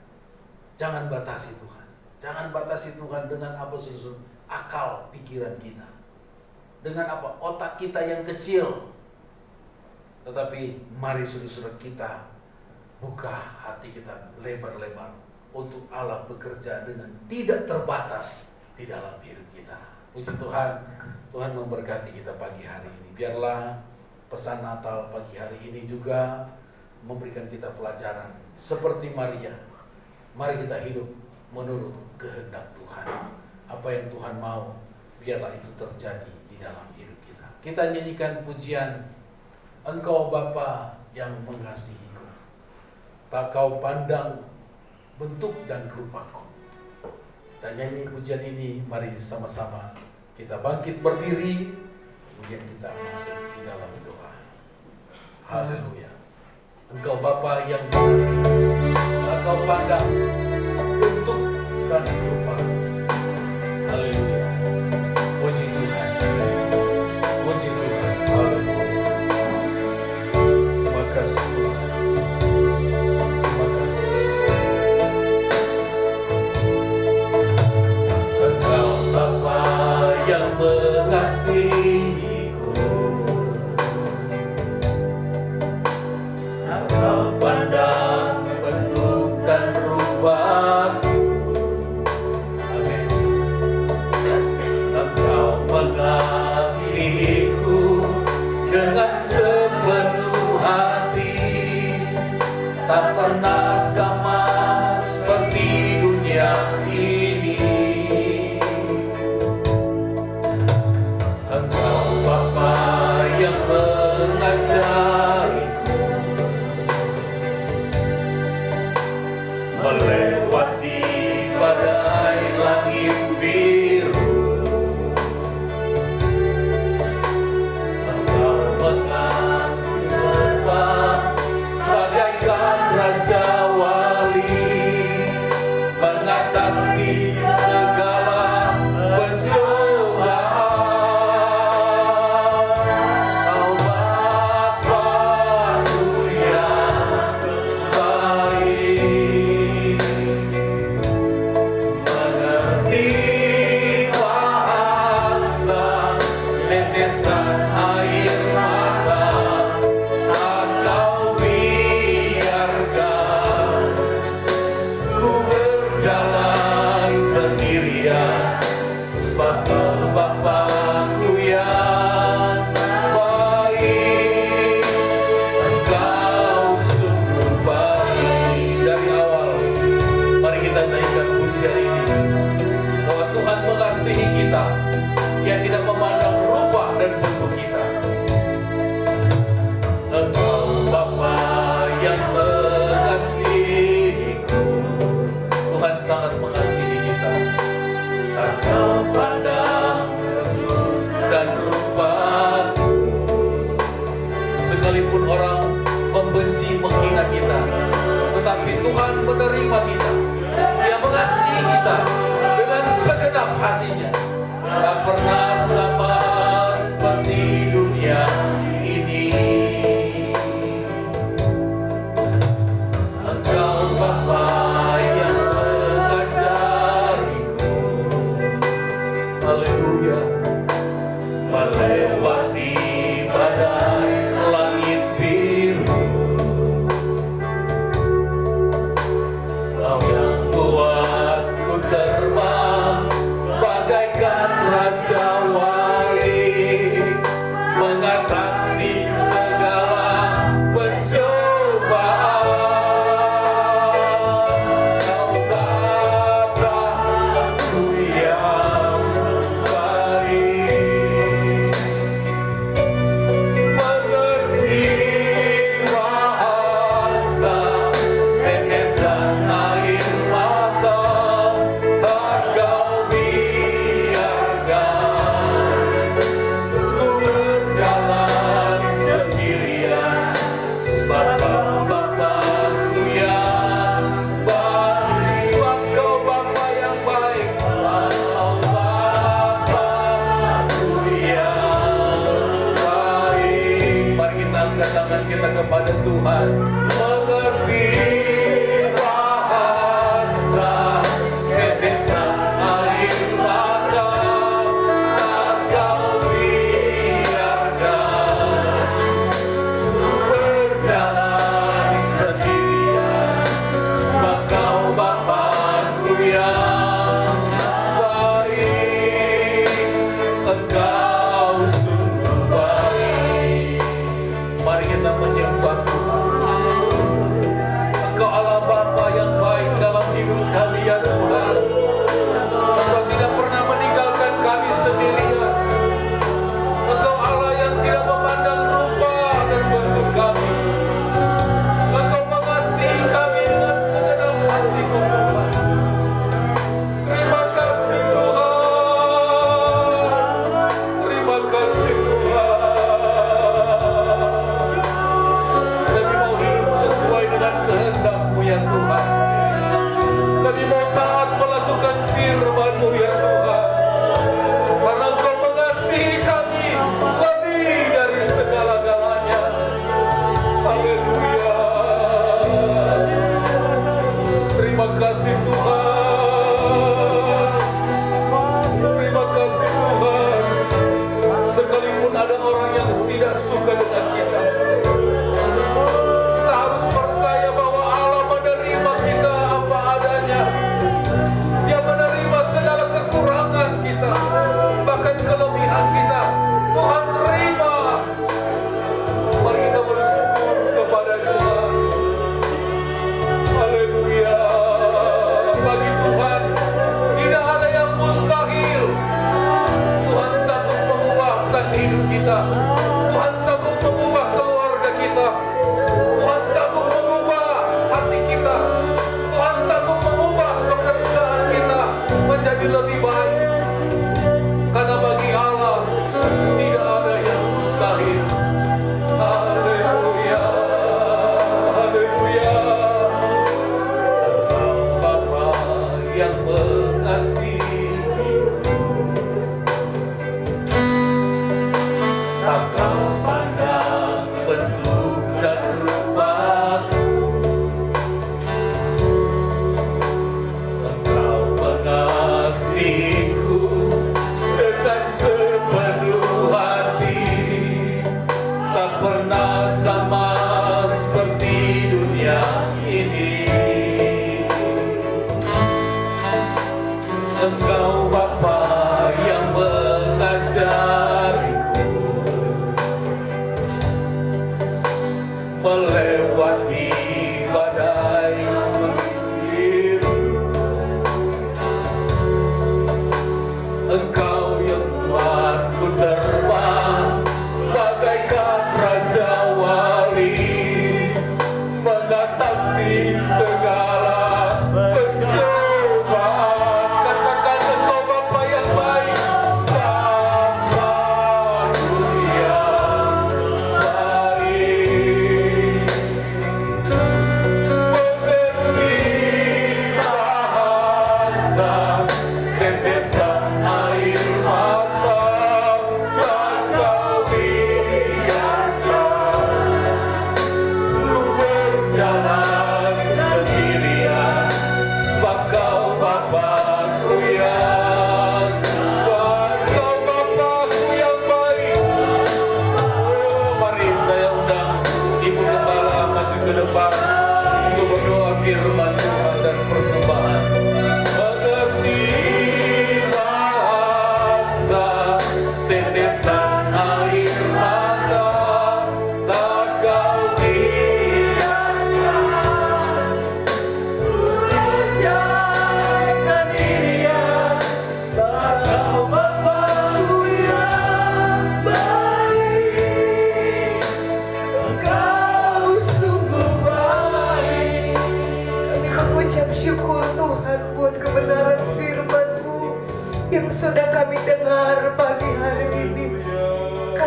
B: Jangan batasi Tuhan. Jangan batasi Tuhan dengan apa, saudara? Akal pikiran kita. Dengan apa? Otak kita yang kecil. Tetapi mari saudara-saudara kita buka hati kita lebar-lebar untuk Allah bekerja dengan tidak terbatas di dalam hidup kita. Puji Tuhan, Tuhan memberkati kita pagi hari ini. Biarlah pesan Natal pagi hari ini juga memberikan kita pelajaran seperti Maria. Mari kita hidup menurut kehendak Tuhan. Apa yang Tuhan mau, biarlah itu terjadi di dalam hidup kita. Kita nyanyikan pujian, Engkau Bapa yang mengasihiku, tak kau pandang bentuk dan rupaku. Kita nyanyi pujian ini, mari sama-sama kita bangkit berdiri, kemudian kita masuk di dalam doa. Haleluya. Engkau Bapa yang mengasihi, tak kau pandang bentuk dan rupaku. Haleluya. Puji Tuhan. Puji Tuhan. Haleluya. tetesan air mata tak kau biarkan ku berjalan sendirian, sebab kau Bapa-Ku yang baik. Engkau sungguh baik. Dari awal mari kita naikkan pujian ini bahwa Tuhan mengasihi kita. Dia tidak memandang rupa dan bentuk kita. Engkau Bapa yang mengasihiku. Tuhan sangat mengasihi kita. Tak kau pandang bentuk dan rupaku. Sekalipun orang membenci, menghina kita, tetapi Tuhan menerima kita. Dia mengasihi kita dengan segenap hatinya. Tak pernah sama seperti dunia ini. Engkau Bapa yang mengajariku, haleluya, melewati badai langit biru. Kau yang buatku terbang bagaikan raja wali, mengatasi segala pencobaan. Kau Bapa-Ku yang baik, mengerti bahasa tetesan air mata tak kau biarkan ku berjalan sendirian, sebab kau Bapa-Ku yang baik. Sebab kau Bapa yang baik, kau Bapa-Ku yang baik. Mari kita angkat tangan kita kepada Tuhan. Mengerti bahasa tetesan air mata tak kau biarkan ku berjalan sendirian, sebab kau Bapa-Ku yang baik. Engkau sungguh baik. Mari kita menyembah Tuhan. Engkau Allah Bapa yang baik dalam hidup kami ya Tuhan. Engkau tidak pernah meninggalkan kami sendirian. Engkau Allah yang tidak memandang rupa dan bentuk kami. Engkau mengasihi kami dengan segenap hati-Mu Tuhan. Terima kasih Tuhan. Terima kasih Tuhan. Kami mau hidup sesuai dengan kehendak-Mu ya Tuhan. Kami mau taat melakukan firman-Mu ya Tuhan. Karena Engkau mengasihi kami lebih dari segala-galanya. Haleluya. Terima kasih Tuhan. Terima kasih Tuhan. Sekalipun ada orang yang tidak suka dengan kita, kita harus percaya bahwa Allah menerima kita apa adanya. Dia menerima segala kekurangan kita, bahkan kelebihan kita. Tuhan terima. Mari kita bersyukur kepada Tuhan. Haleluya. Bagi Tuhan tidak ada yang mustahil. Tuhan sanggup mengubahkan hidup kita. Tuhan sanggup mengubah keluarga kita. Tuhan sanggup mengubah hati kita. Tuhan sanggup mengubah pekerjaan kita menjadi lebih baik. Karena bagi Allah tidak ada yang mustahil. Haleluya. Haleluya. Engkau Bapa yang mengasihi, tak kau pandang bentuk dan rupaku. Engkau mengasihi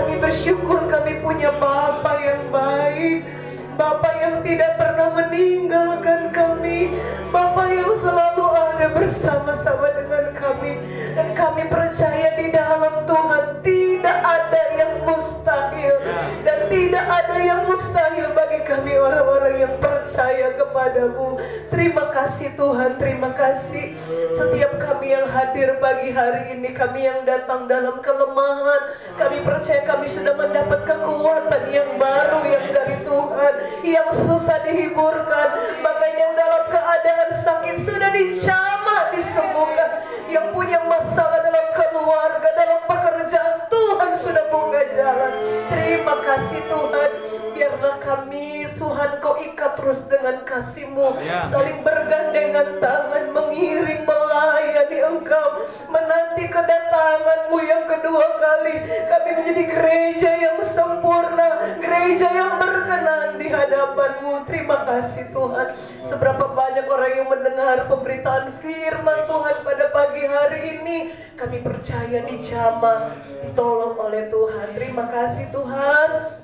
C: Kami bersyukur kami punya Bapa yang baik, Bapa yang tidak pernah meninggalkan kami, Bapa yang selalu ada bersama-sama dengan kami. Dan kami percaya di dalam Tuhan tidak ada yang mustahil, dan tidak ada yang mustahil bagi kami orang-orang yang percaya kepadamu. Terima kasih Tuhan, terima kasih. Setiap kami yang hadir pagi hari ini, kami yang datang dalam kelemahan, kami percaya kami sudah mendapat kekuatan yang baru yang dari Tuhan, yang susah dihiburkan, bahkan yang dalam keadaan sakit sudah dijamah disembuhkan, yang punya masalah dalam keluarga, dalam pekerjaan, Tuhan sudah buka jalan. Terima kasih Tuhan. Biarlah kami Tuhan Kau ikat terus dengan kasih-Mu, saling bergandengan tangan, mengiring, melayani Engkau, menanti kedatangan-Mu yang kedua kali. Kami menjadi gereja yang sempurna, gereja yang berkenan di hadapan-Mu. Terima kasih Tuhan. Seberapa banyak orang yang mendengar pemberitaan firman Tuhan pada pagi hari ini, kami percaya dijamah, ditolong oleh Tuhan. Terima kasih Tuhan.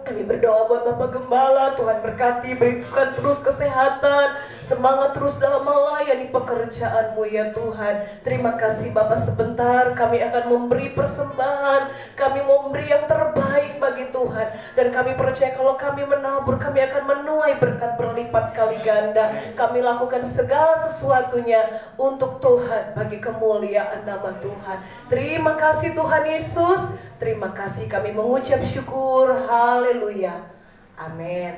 C: Kami berdoa buat Bapak Gembala, Tuhan berkati, berikan terus kesehatan, semangat terus dalam melayani pekerjaan-Mu ya Tuhan. Terima kasih Bapak. Sebentar kami akan memberi persembahan, kami mau memberi yang terbaik bagi Tuhan. Dan kami percaya kalau kami menabur, kami akan menuai berkat berlipat kali ganda. Kami lakukan segala sesuatunya untuk Tuhan, bagi kemuliaan nama Tuhan. Terima kasih Tuhan Yesus. Terima kasih, kami mengucap syukur. Haleluya. Amin.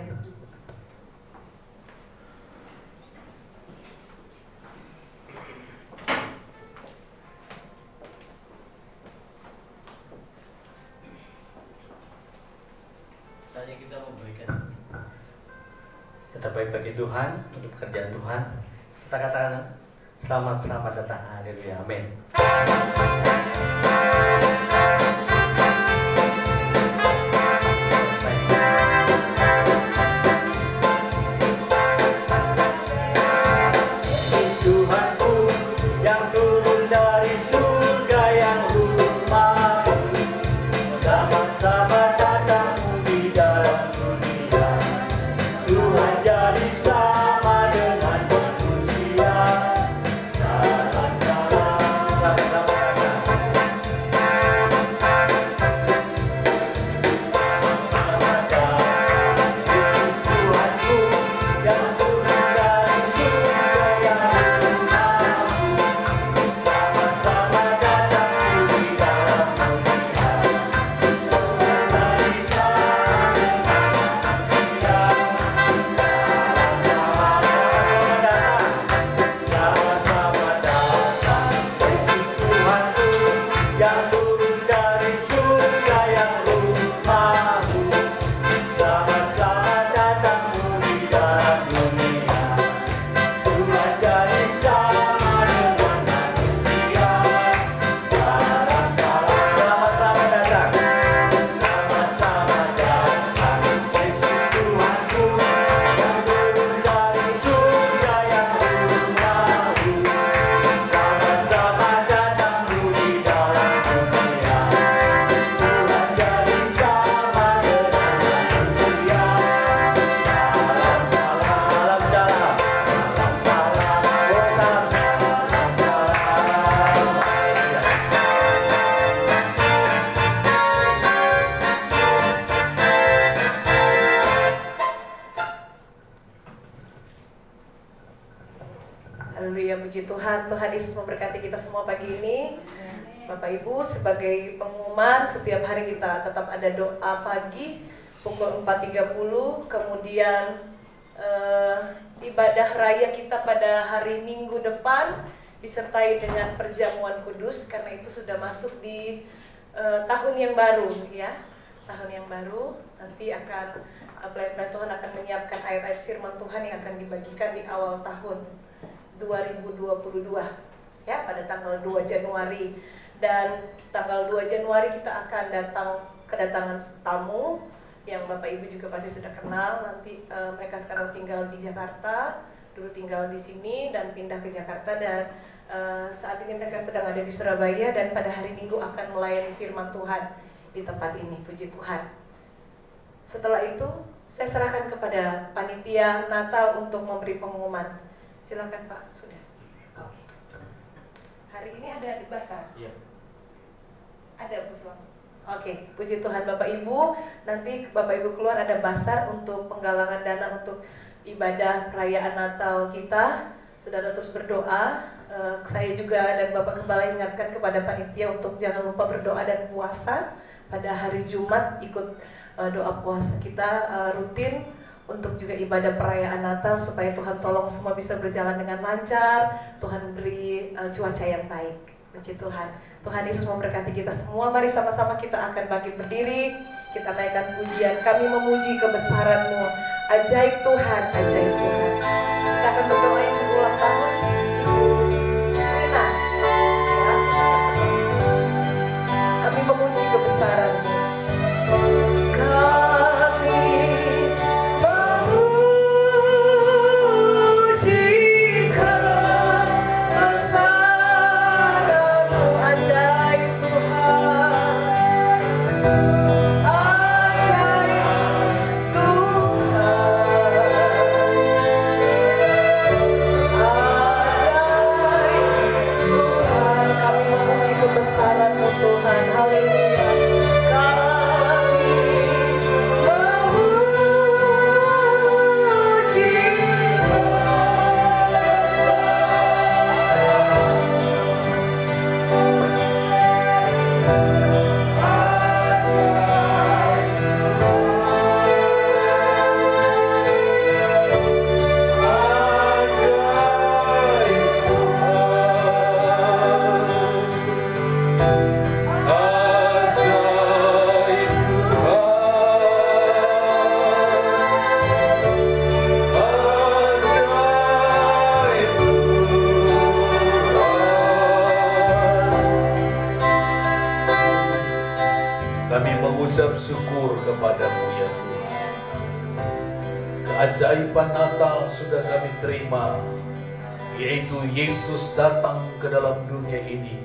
A: Saatnya kita memberikan yang terbaik bagi Tuhan, untuk pekerjaan Tuhan. Kita katakan selamat datang. Haleluya. Amin.
C: Puji Tuhan, Tuhan Yesus memberkati kita semua pagi ini. Bapak Ibu, sebagai pengumuman, setiap hari kita tetap ada doa pagi pukul 4.30, kemudian ibadah raya kita pada hari Minggu depan disertai dengan perjamuan kudus, karena itu sudah masuk di tahun yang baru ya. Tahun yang baru nanti akan pelayan Tuhan akan menyiapkan ayat-ayat firman Tuhan yang akan dibagikan di awal tahun 2022 ya, pada tanggal 2 Januari. Dan tanggal 2 Januari kita akan kedatangan tamu yang Bapak Ibu juga pasti sudah kenal. Nanti mereka sekarang tinggal di Jakarta, dulu tinggal di sini dan pindah ke Jakarta, dan saat ini mereka sedang ada di Surabaya, dan pada hari Minggu akan melayani firman Tuhan. di tempat ini. Puji Tuhan. Setelah itu saya serahkan kepada panitia Natal untuk memberi pengumuman. Silakan Pak. Sudah. Oke. Hari ini ada di basar.
A: Iya.
C: Ada Bu Selamat. Oke, puji Tuhan Bapak Ibu. Nanti Bapak Ibu keluar ada basar untuk penggalangan dana untuk ibadah perayaan Natal kita. Saudara terus berdoa. Saya juga dan Bapak Gembala ingatkan kepada panitia untuk jangan lupa berdoa dan puasa pada hari Jumat. Ikut doa puasa kita rutin untuk juga ibadah perayaan Natal supaya Tuhan tolong semua bisa berjalan dengan lancar. Tuhan beri cuaca yang baik. Puji Tuhan. Tuhan Yesus memberkati kita semua. Mari sama-sama kita akan bangkit berdiri. Kita naikkan pujian. Kami memuji kebesaran-Mu. Ajaib Tuhan, ajaib Tuhan. Kita akan berdoa yang ulang tahun. Rina, ya, kami memuji kebesaran-Mu. Kami memuji kebesaran-Mu, ajaib Tuhan. Ajaib Tuhan, kami memuji kebesaran-Mu Tuhan. Haleluya. Kami memuji
B: Kami mengucap syukur kepadamu ya Tuhan. Keajaiban Natal sudah kami terima, yaitu Yesus datang ke dalam dunia ini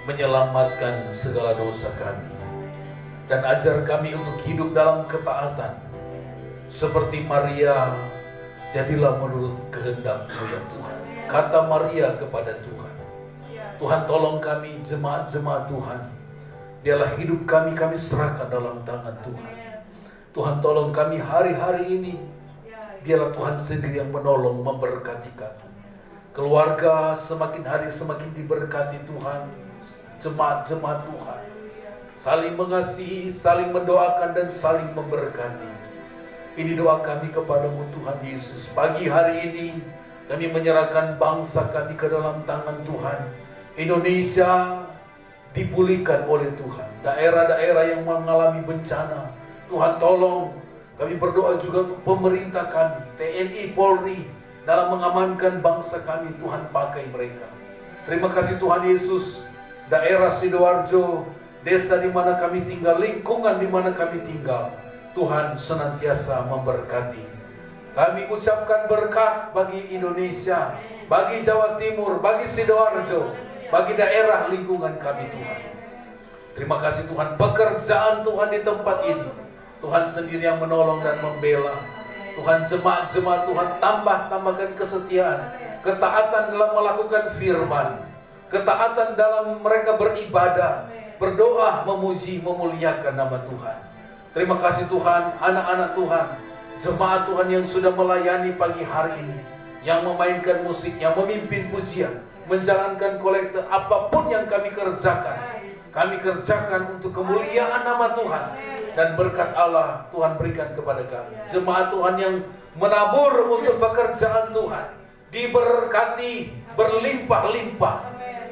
B: menyelamatkan segala dosa kami. Dan ajar kami untuk hidup dalam ketaatan. Seperti Maria, jadilah menurut kehendak-Mu ya Tuhan. Kata Maria kepada Tuhan, Tuhan tolong kami jemaat-jemaat Tuhan. Biarlah hidup kami serahkan dalam tangan Tuhan. Tuhan tolong kami hari-hari ini. Biarlah Tuhan sendiri yang menolong, memberkati kami. Keluarga semakin hari semakin diberkati Tuhan. Jemaat-jemaat Tuhan saling mengasihi, saling mendoakan dan saling memberkati. Ini doa kami kepadamu Tuhan Yesus. Pagi hari ini kami menyerahkan bangsa kami ke dalam tangan Tuhan. Indonesia dipulihkan oleh Tuhan. Daerah-daerah yang mengalami bencana, Tuhan tolong. Kami berdoa juga untuk pemerintah kami, TNI, Polri, dalam mengamankan bangsa kami. Tuhan pakai mereka. Terima kasih Tuhan Yesus. Daerah Sidoarjo, desa di mana kami tinggal, lingkungan di mana kami tinggal, Tuhan senantiasa memberkati. Kami ucapkan berkat bagi Indonesia, bagi Jawa Timur, bagi Sidoarjo, bagi daerah lingkungan kami Tuhan. Terima kasih Tuhan, pekerjaan Tuhan di tempat ini, Tuhan sendiri yang menolong dan membela. Tuhan, jemaat-jemaat Tuhan tambahkan kesetiaan, ketaatan dalam melakukan firman, ketaatan dalam mereka beribadah, berdoa, memuji, memuliakan nama Tuhan. Terima kasih Tuhan, anak-anak Tuhan, jemaat Tuhan yang sudah melayani pagi hari ini, yang memainkan musik, yang memimpin pujian, menjalankan kolekte, apapun yang kami kerjakan untuk kemuliaan nama Tuhan. Dan berkat Allah Tuhan berikan kepada kami. Jemaat Tuhan yang menabur untuk pekerjaan Tuhan, diberkati berlimpah-limpah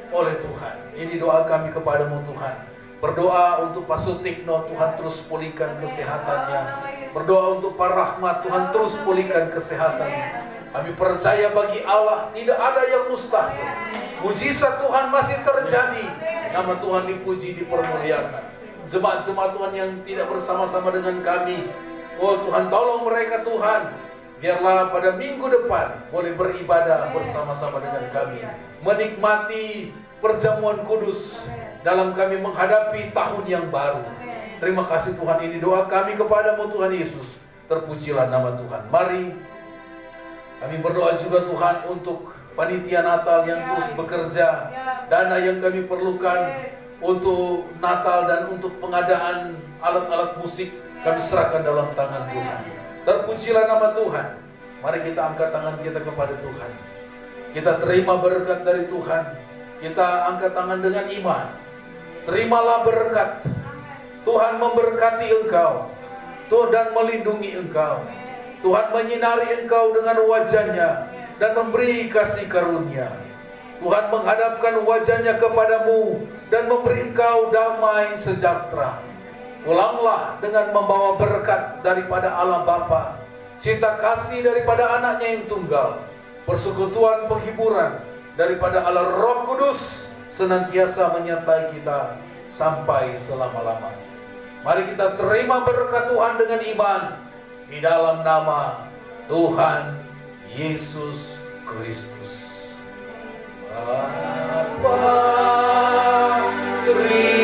B: oleh Tuhan. Ini doa kami kepadamu Tuhan. Berdoa untuk Pak Sutikno, Tuhan terus pulihkan kesehatannya. Berdoa untuk Pak Rahmat, Tuhan terus pulihkan kesehatannya. Kami percaya bagi Allah tidak ada yang mustahil. Mujizat Tuhan masih terjadi. Nama Tuhan dipuji, dipermuliakan. Jemaat-jemaat Tuhan yang tidak bersama-sama dengan kami, oh Tuhan tolong mereka Tuhan. Biarlah pada minggu depan boleh beribadah bersama-sama dengan kami, menikmati perjamuan kudus dalam kami menghadapi tahun yang baru. Terima kasih Tuhan, ini doa kami kepadamu Tuhan Yesus. Terpujilah nama Tuhan. Mari kami berdoa juga Tuhan untuk panitia Natal yang terus bekerja. Dana yang kami perlukan untuk Natal dan untuk pengadaan alat-alat musik kami serahkan dalam tangan Tuhan. Terpujilah nama Tuhan. Mari kita angkat tangan kita kepada Tuhan. Kita terima berkat dari Tuhan. Kita angkat tangan dengan iman. Terimalah berkat. Tuhan memberkati engkau. Tuhan dan melindungi engkau. Tuhan menyinari engkau dengan wajahnya dan memberi kasih karunia. Tuhan menghadapkan wajahnya kepadamu dan memberi engkau damai sejahtera. Pulanglah dengan membawa berkat daripada Allah Bapa, cinta kasih daripada anaknya yang tunggal, persekutuan penghiburan daripada Allah Roh Kudus senantiasa menyertai kita sampai selama-lamanya. Mari kita terima berkat Tuhan dengan iman di dalam nama Tuhan Yesus Kristus. Bapa, terima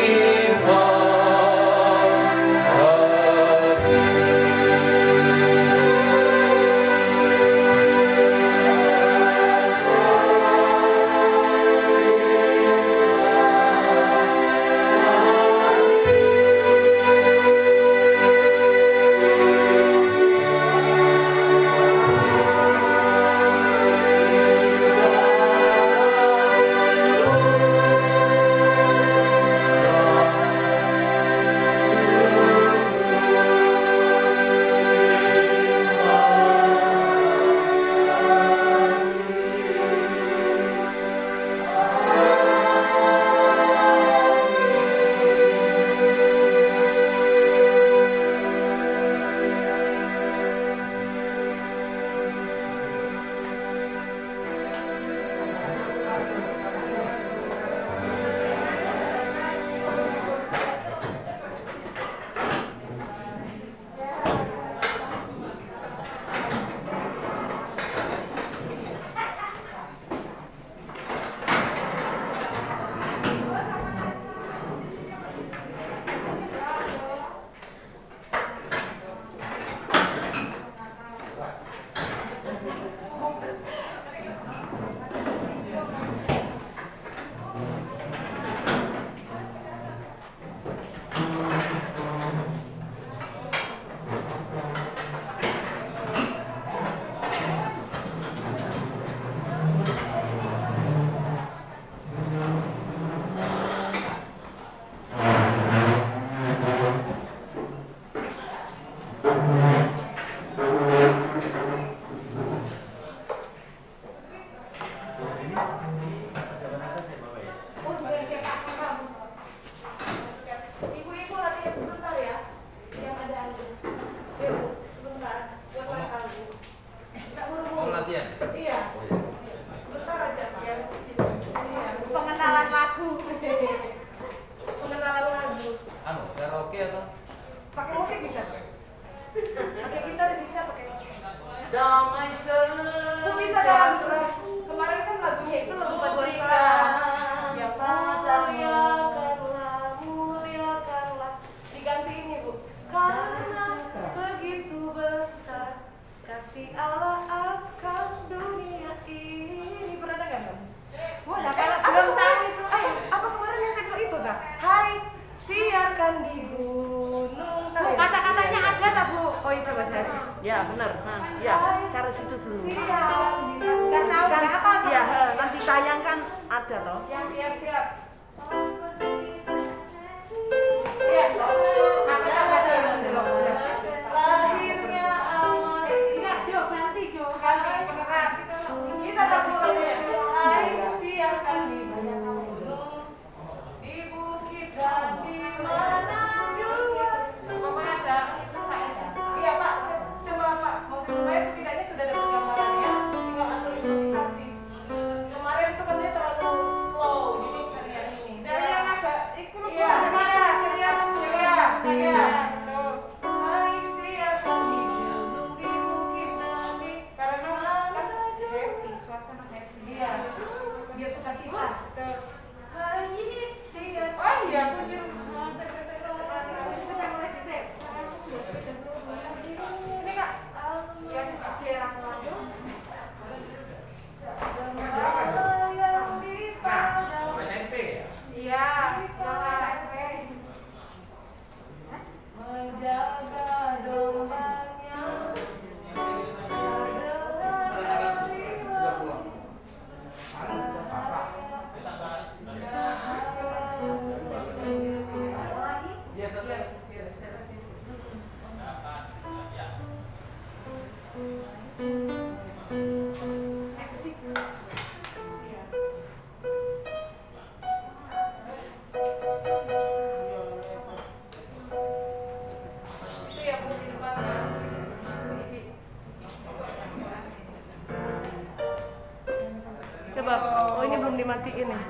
B: kasih.
D: Kemarin itu katanya terlalu slow, jadi Bab. Oh, ini belum dimatiin nih.